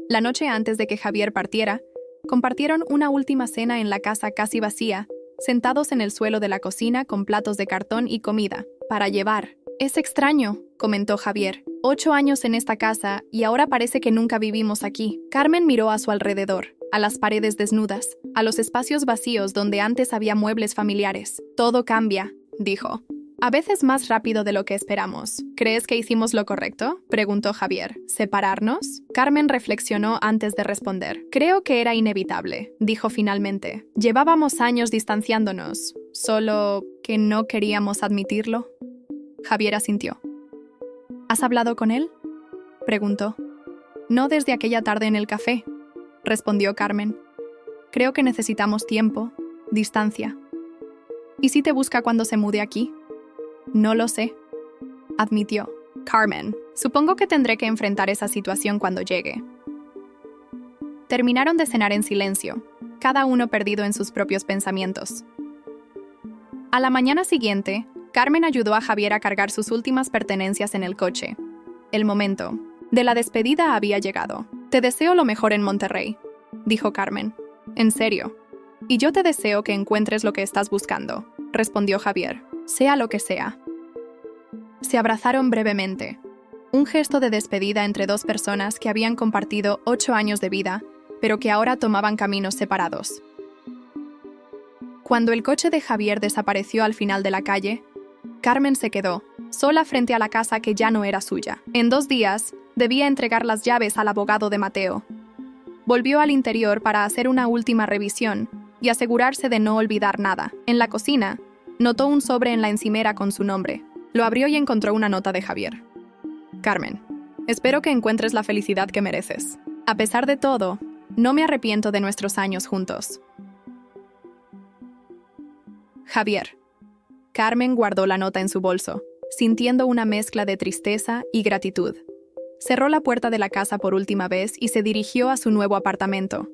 La noche antes de que Javier partiera, compartieron una última cena en la casa casi vacía, sentados en el suelo de la cocina con platos de cartón y comida para llevar. Es extraño, comentó Javier. 8 años en esta casa y ahora parece que nunca vivimos aquí. Carmen miró a su alrededor, a las paredes desnudas, a los espacios vacíos donde antes había muebles familiares. Todo cambia, dijo. A veces más rápido de lo que esperamos. ¿Crees que hicimos lo correcto?, preguntó Javier. ¿Separarnos? Carmen reflexionó antes de responder. Creo que era inevitable, dijo finalmente. Llevábamos años distanciándonos, solo que no queríamos admitirlo. Javier asintió. ¿Has hablado con él?, preguntó. No desde aquella tarde en el café, respondió Carmen. Creo que necesitamos tiempo, distancia. ¿Y si te busca cuando se mude aquí? No lo sé, admitió. Carmen, supongo que tendré que enfrentar esa situación cuando llegue. Terminaron de cenar en silencio, cada uno perdido en sus propios pensamientos. A la mañana siguiente, Carmen ayudó a Javier a cargar sus últimas pertenencias en el coche. El momento de la despedida había llegado. Te deseo lo mejor en Monterrey, dijo Carmen. En serio. Y yo te deseo que encuentres lo que estás buscando, respondió Javier. Sea lo que sea. Se abrazaron brevemente. Un gesto de despedida entre 2 personas que habían compartido 8 años de vida, pero que ahora tomaban caminos separados. Cuando el coche de Javier desapareció al final de la calle, Carmen se quedó, sola frente a la casa que ya no era suya. En 2 días, debía entregar las llaves al abogado de Mateo. Volvió al interior para hacer una última revisión y asegurarse de no olvidar nada. En la cocina, notó un sobre en la encimera con su nombre. Lo abrió y encontró una nota de Javier. Carmen, espero que encuentres la felicidad que mereces. A pesar de todo, no me arrepiento de nuestros años juntos. Javier. Carmen guardó la nota en su bolso, sintiendo una mezcla de tristeza y gratitud. Cerró la puerta de la casa por última vez y se dirigió a su nuevo apartamento.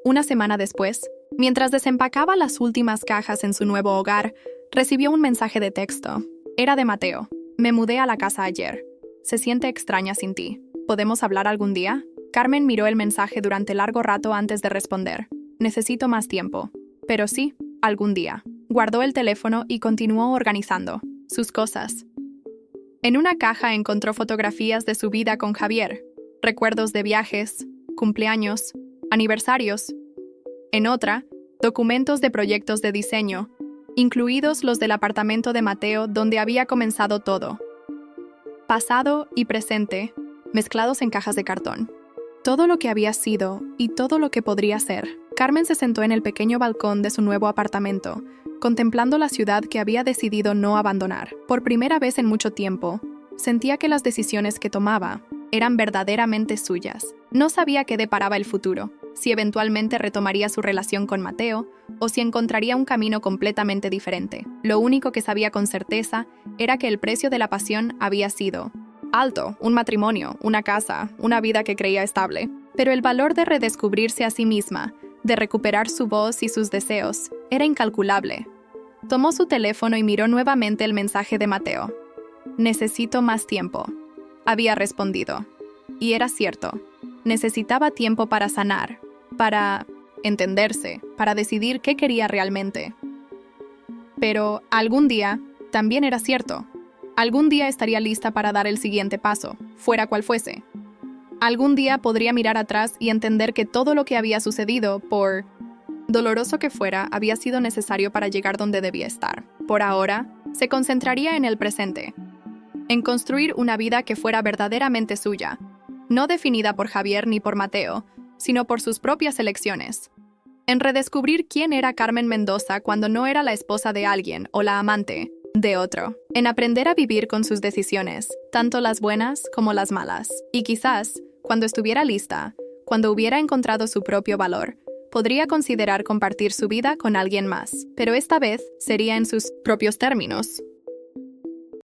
Una semana después, mientras desempacaba las últimas cajas en su nuevo hogar, recibió un mensaje de texto. Era de Mateo. Me mudé a la casa ayer. Se siente extraña sin ti. ¿Podemos hablar algún día? Carmen miró el mensaje durante largo rato antes de responder. Necesito más tiempo. Pero sí, algún día. Guardó el teléfono y continuó organizando sus cosas. En una caja encontró fotografías de su vida con Javier, recuerdos de viajes, cumpleaños, aniversarios. En otra, documentos de proyectos de diseño, incluidos los del apartamento de Mateo donde había comenzado todo. Pasado y presente, mezclados en cajas de cartón. Todo lo que había sido y todo lo que podría ser. Carmen se sentó en el pequeño balcón de su nuevo apartamento, contemplando la ciudad que había decidido no abandonar. Por primera vez en mucho tiempo, sentía que las decisiones que tomaba eran verdaderamente suyas. No sabía qué deparaba el futuro, si eventualmente retomaría su relación con Mateo o si encontraría un camino completamente diferente. Lo único que sabía con certeza era que el precio de la pasión había sido alto, un matrimonio, una casa, una vida que creía estable. Pero el valor de redescubrirse a sí misma, de recuperar su voz y sus deseos, era incalculable. Tomó su teléfono y miró nuevamente el mensaje de Mateo. Necesito más tiempo, había respondido. Y era cierto. Necesitaba tiempo para sanar, para entenderse, para decidir qué quería realmente. Pero algún día, también era cierto. Algún día estaría lista para dar el siguiente paso, fuera cual fuese. Algún día podría mirar atrás y entender que todo lo que había sucedido, por doloroso que fuera, había sido necesario para llegar donde debía estar. Por ahora, se concentraría en el presente, en construir una vida que fuera verdaderamente suya, no definida por Javier ni por Mateo, sino por sus propias elecciones. En redescubrir quién era Carmen Mendoza cuando no era la esposa de alguien o la amante de otro. En aprender a vivir con sus decisiones, tanto las buenas como las malas. Y quizás, cuando estuviera lista, cuando hubiera encontrado su propio valor, podría considerar compartir su vida con alguien más. Pero esta vez sería en sus propios términos.